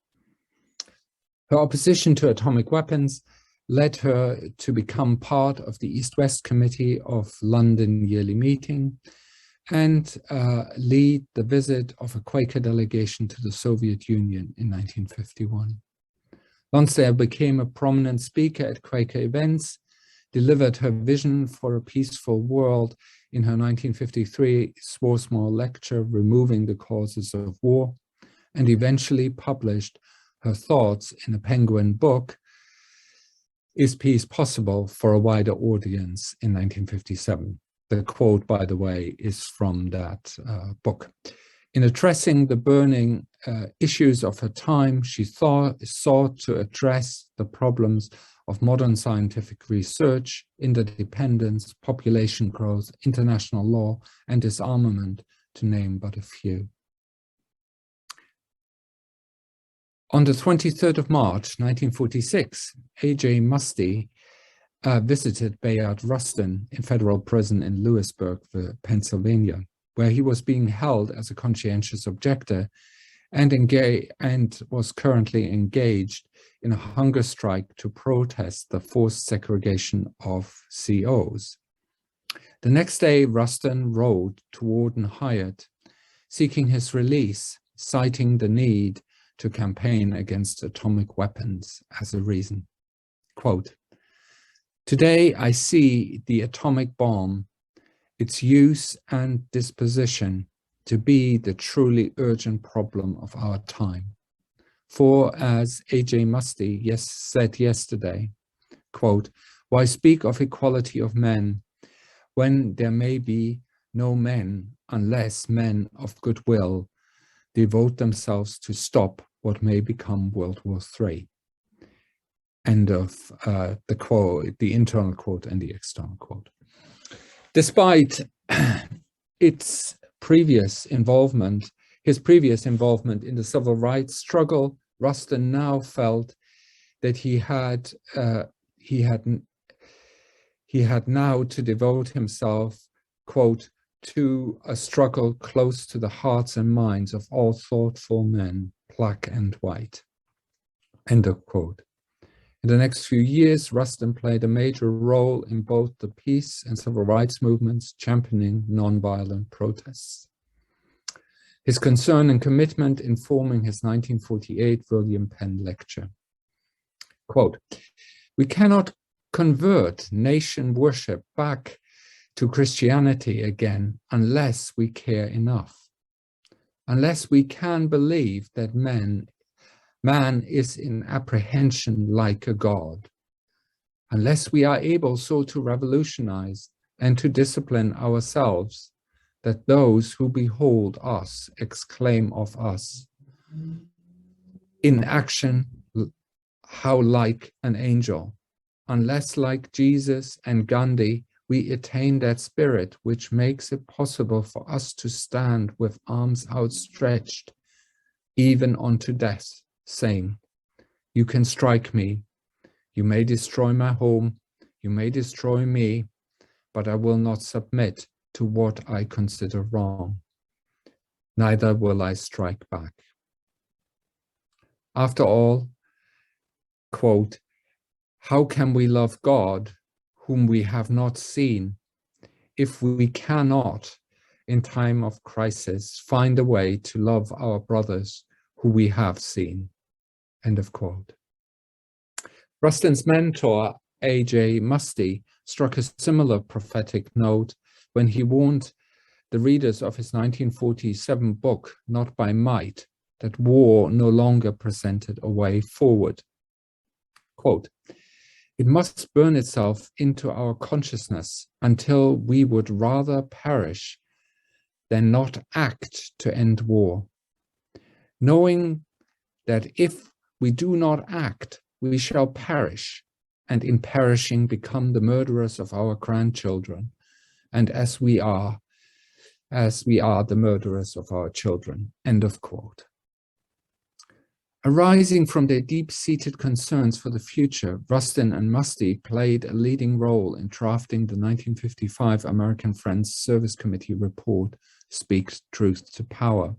Her opposition to atomic weapons led her to become part of the East-West Committee of London Yearly Meeting and lead the visit of a Quaker delegation to the Soviet Union in 1951. Lonsdale became a prominent speaker at Quaker events, delivered her vision for a peaceful world in her 1953 Swarthmore lecture, Removing the Causes of War, and eventually published her thoughts in a Penguin book, Is Peace Possible for a Wider Audience, in 1957. The quote, by the way, is from that book. In addressing the burning issues of her time, she sought to address the problems of modern scientific research, interdependence, population growth, international law, and disarmament, to name but a few. On the 23rd of March, 1946, A.J. Muste visited Bayard Rustin in federal prison in Lewisburg, Pennsylvania, where he was being held as a conscientious objector and was currently engaged in a hunger strike to protest the forced segregation of COs. The next day, Rustin wrote to Warden Hyatt, seeking his release, citing the need to campaign against atomic weapons as a reason. Quote, "Today I see the atomic bomb, its use and disposition, to be the truly urgent problem of our time. For as A.J. Muste said yesterday, quote, why speak of equality of men when there may be no men unless men of goodwill devote themselves to stop what may become World War III. End of the quote, the internal quote and the external quote. Despite his previous involvement in the civil rights struggle, Rustin now felt that he had now to devote himself, quote, to a struggle close to the hearts and minds of all thoughtful men, black and white. End of quote. In the next few years, Rustin played a major role in both the peace and civil rights movements, championing nonviolent protests. His concern and commitment informing his 1948 William Penn lecture. Quote, we cannot convert nation worship back to Christianity again unless we care enough, unless we can believe that man is in apprehension like a god, unless we are able so to revolutionize and to discipline ourselves that those who behold us exclaim of us, in action, how like an angel, unless like Jesus and Gandhi, we attain that spirit which makes it possible for us to stand with arms outstretched, even unto death, saying, you can strike me, you may destroy my home, you may destroy me, but I will not submit to what I consider wrong. Neither will I strike back. After all, quote, how can we love God whom we have not seen if we cannot, in time of crisis, find a way to love our brothers who we have seen? End of quote. Rustin's mentor, A.J. Muste, struck a similar prophetic note when he warned the readers of his 1947 book, Not by Might, that war no longer presented a way forward. Quote, it must burn itself into our consciousness until we would rather perish than not act to end war, knowing that if we do not act, we shall perish, and in perishing become the murderers of our grandchildren, and as we are the murderers of our children. End of quote. Arising from their deep-seated concerns for the future, Rustin and Musty played a leading role in drafting the 1955 American Friends Service Committee report, Speak Truth to Power.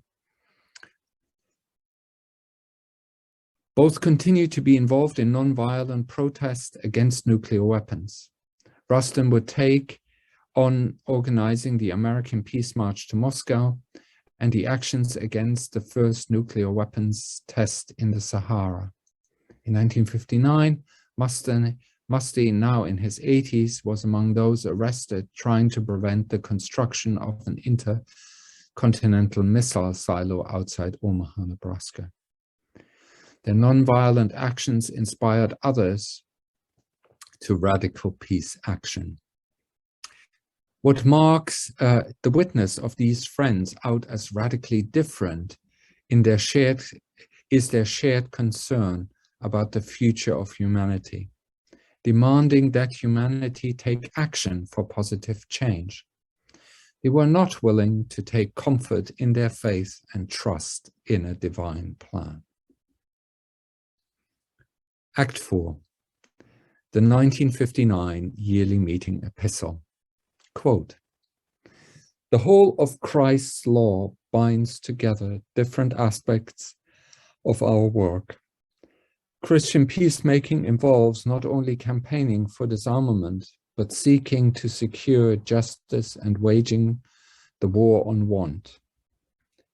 Both continue to be involved in non-violent protest against nuclear weapons. Rustin would take on organizing the American Peace March to Moscow and the actions against the first nuclear weapons test in the Sahara. In 1959, Musty, now in his 80s, was among those arrested trying to prevent the construction of an intercontinental missile silo outside Omaha, Nebraska. Their nonviolent actions inspired others to radical peace action. What marks the witness of these friends out as radically different is their shared concern about the future of humanity, demanding that humanity take action for positive change. They were not willing to take comfort in their faith and trust in a divine plan. Act 4, the 1959 Yearly Meeting Epistle. Quote, "The whole of Christ's law binds together different aspects of our work. Christian peacemaking involves not only campaigning for disarmament, but seeking to secure justice and waging the war on want.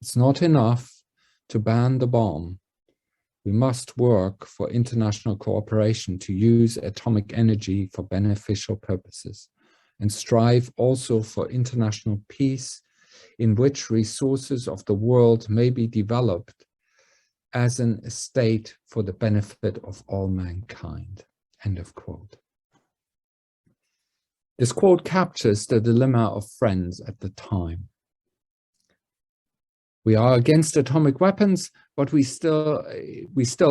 It's not enough to ban the bomb. We must work for international cooperation to use atomic energy for beneficial purposes and strive also for international peace in which resources of the world may be developed as an estate for the benefit of all mankind." End of quote. This quote captures the dilemma of friends at the time. We are against atomic weapons, but we still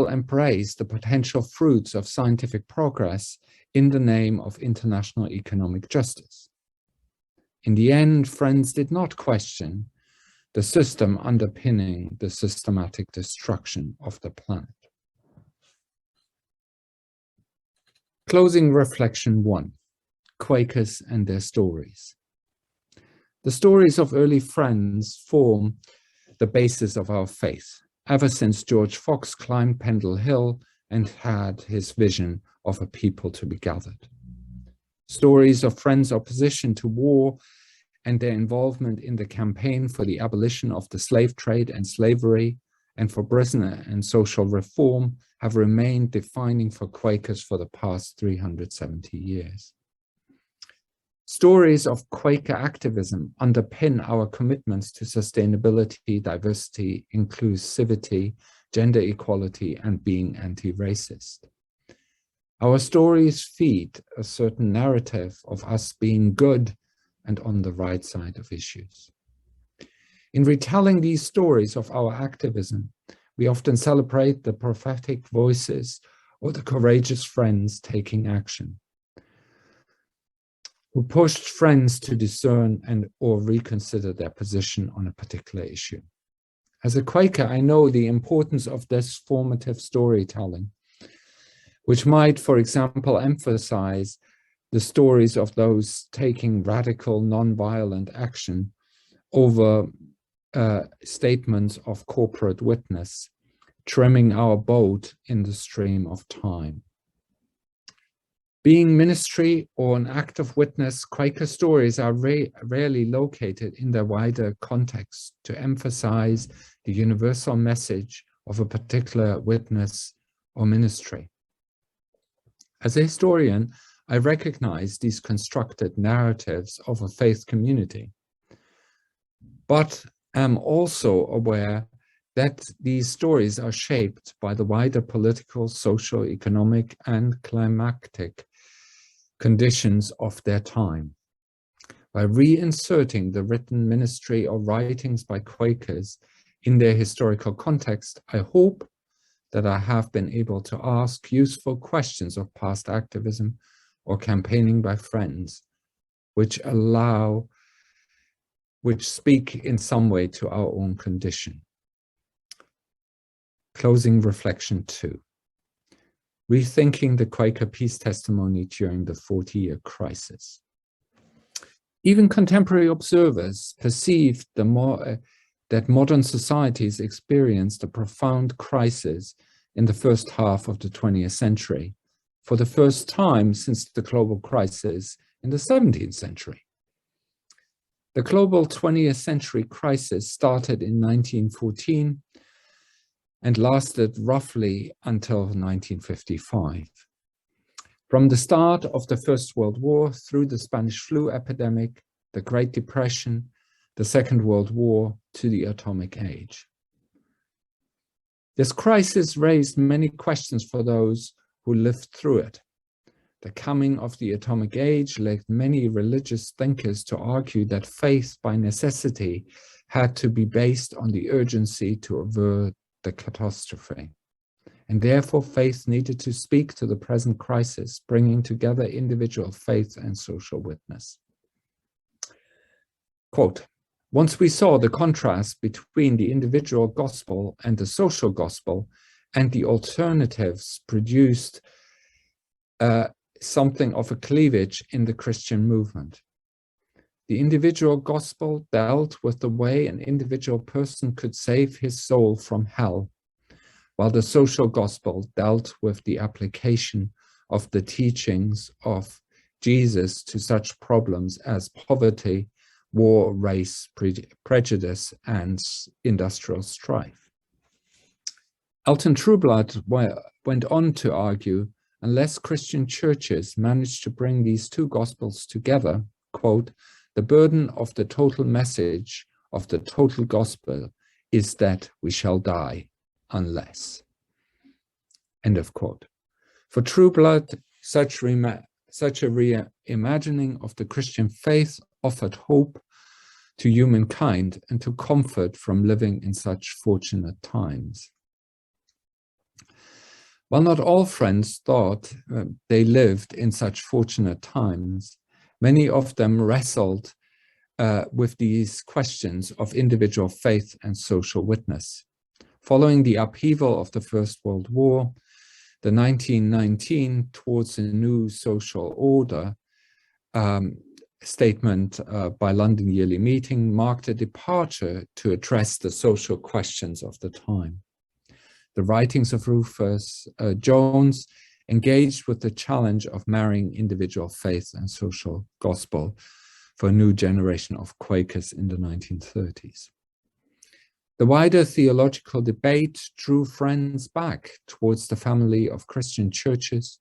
embrace the potential fruits of scientific progress in the name of international economic justice. In the end, friends did not question the system underpinning the systematic destruction of the planet. Closing reflection 1, Quakers and their stories. The stories of early friends form the basis of our faith, ever since George Fox climbed Pendle Hill and had his vision of a people to be gathered. Stories of friends' opposition to war and their involvement in the campaign for the abolition of the slave trade and slavery and for prisoner and social reform have remained defining for Quakers for the past 370 years. Stories of Quaker activism underpin our commitments to sustainability, diversity, inclusivity, gender equality, and being anti-racist. Our stories feed a certain narrative of us being good and on the right side of issues. In retelling these stories of our activism, we often celebrate the prophetic voices or the courageous friends taking action, who pushed friends to discern and or reconsider their position on a particular issue. As a Quaker, I know the importance of this formative storytelling, which might, for example, emphasize the stories of those taking radical, non-violent action over statements of corporate witness, trimming our boat in the stream of time. Being ministry or an act of witness, Quaker stories are rarely located in their wider context to emphasize the universal message of a particular witness or ministry. As a historian, I recognize these constructed narratives of a faith community, but am also aware that these stories are shaped by the wider political, social, economic, and climatic conditions of their time. By reinserting the written ministry or writings by Quakers in their historical context, I hope that I have been able to ask useful questions of past activism or campaigning by friends, which speak in some way to our own condition. Closing reflection 2. Rethinking the Quaker peace testimony during the 40-year crisis. Even contemporary observers perceived that modern societies experienced a profound crisis in the first half of the 20th century, for the first time since the global crisis in the 17th century. The global 20th century crisis started in 1914 and lasted roughly until 1955. From the start of the First World War through the Spanish flu epidemic, the Great Depression, the Second World War, to the atomic age. This crisis raised many questions for those who lived through it. The coming of the atomic age led many religious thinkers to argue that faith by necessity had to be based on the urgency to avert the catastrophe. And therefore faith needed to speak to the present crisis, bringing together individual faith and social witness. Quote, once we saw the contrast between the individual gospel and the social gospel, and the alternatives produced something of a cleavage in the Christian movement. The individual gospel dealt with the way an individual person could save his soul from hell, while the social gospel dealt with the application of the teachings of Jesus to such problems as poverty, war, race, prejudice, and industrial strife. Elton Trueblood went on to argue, unless Christian churches manage to bring these two gospels together, quote, the burden of the total message of the total gospel is that we shall die unless. End of quote. For Trueblood, such a reimagining of the Christian faith offered hope to humankind and to comfort from living in such fortunate times. While not all friends thought they lived in such fortunate times, many of them wrestled with these questions of individual faith and social witness. Following the upheaval of the First World War, the 1919 Towards a New Social Order statement by London Yearly Meeting marked a departure to address the social questions of the time. The writings of Rufus Jones engaged with the challenge of marrying individual faith and social gospel for a new generation of Quakers in the 1930s. The wider theological debate drew friends back towards the family of Christian churches.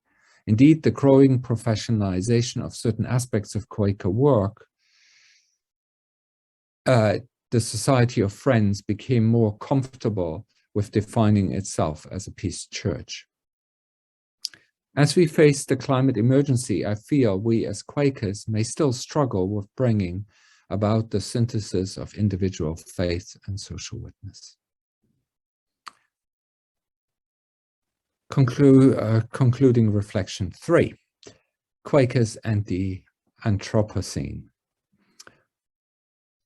Indeed, the growing professionalization of certain aspects of Quaker work, the Society of Friends became more comfortable with defining itself as a peace church. As we face the climate emergency, I feel we as Quakers may still struggle with bringing about the synthesis of individual faith and social witness. Concluding reflection 3, Quakers and the Anthropocene.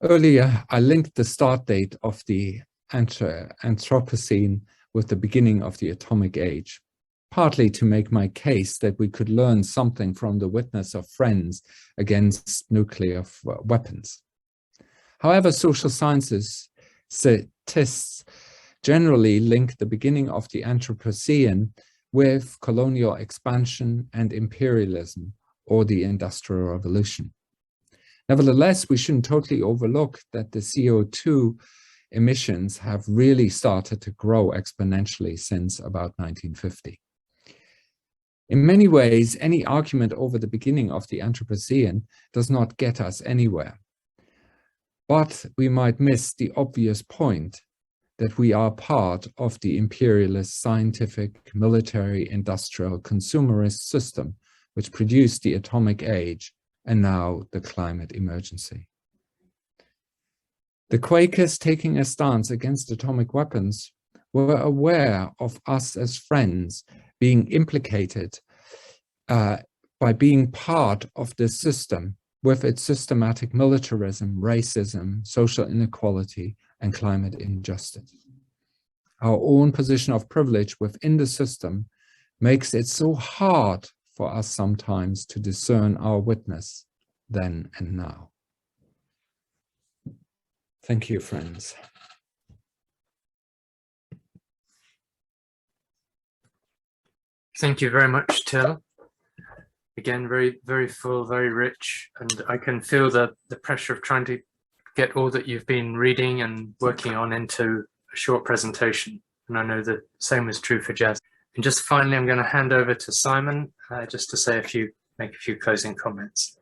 Earlier, I linked the start date of the Anthropocene with the beginning of the atomic age, partly to make my case that we could learn something from the witness of friends against nuclear weapons. However, social sciences statists generally link the beginning of the Anthropocene with colonial expansion and imperialism, or the Industrial Revolution. Nevertheless, we shouldn't totally overlook that the CO2 emissions have really started to grow exponentially since about 1950. In many ways, any argument over the beginning of the Anthropocene does not get us anywhere. But we might miss the obvious point that we are part of the imperialist, scientific, military, industrial, consumerist system which produced the atomic age and now the climate emergency. The Quakers taking a stance against atomic weapons were aware of us as friends being implicated by being part of this system with its systematic militarism, racism, social inequality, and climate injustice. Our own position of privilege within the system makes it so hard for us sometimes to discern our witness then and now. Thank you, friends. Thank you very much, Till. Again, very, very full, very rich, and I can feel the pressure of trying to get all that you've been reading and working on into a short presentation. And I know the same is true for Jazz. And just finally, I'm going to hand over to Simon just to say make a few closing comments.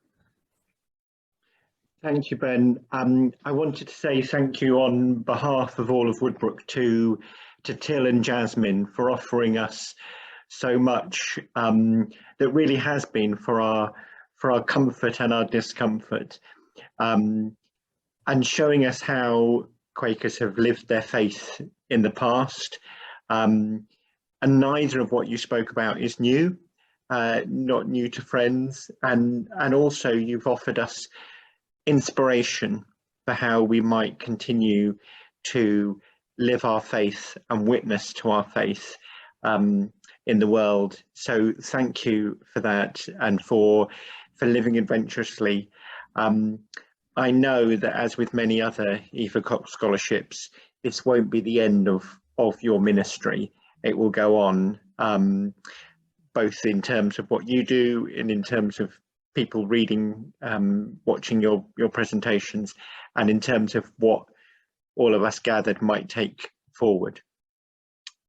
Thank you, Ben. I wanted to say thank you on behalf of all of Woodbrooke to Till and Jasmine for offering us so much that really has been for our comfort and our discomfort, and showing us how Quakers have lived their faith in the past. And neither of what you spoke about is new, not new to friends, and also you've offered us inspiration for how we might continue to live our faith and witness to our faith in the world. So thank you for that and for living adventurously. I know that, as with many other Eva Cox scholarships, this won't be the end of your ministry. It will go on, both in terms of what you do and in terms of people reading, watching your presentations, and in terms of what all of us gathered might take forward.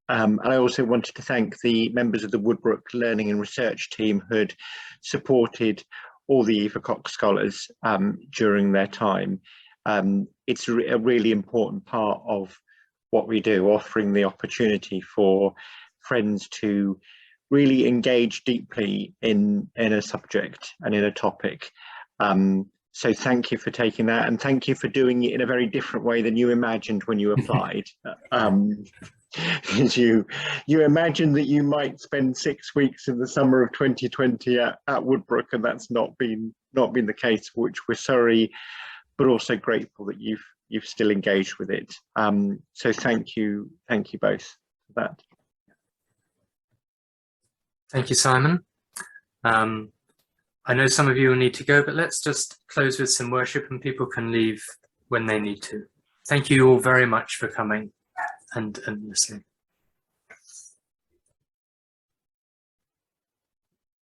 And I also wanted to thank the members of the Woodbrooke Learning and Research team who had supported all the Eva Cox scholars during their time. It's a really important part of what we do, offering the opportunity for friends to really engage deeply in a subject and in a topic. So thank you for taking that, and thank you for doing it in a very different way than you imagined when you applied. You imagined that you might spend 6 weeks in the summer of 2020 at Woodbrooke, and that's not been the case, for which we're sorry, but also grateful that you've still engaged with it. So thank you both for that. Thank you, Simon. I know some of you will need to go, but let's just close with some worship and people can leave when they need to. Thank you all very much for coming and listening.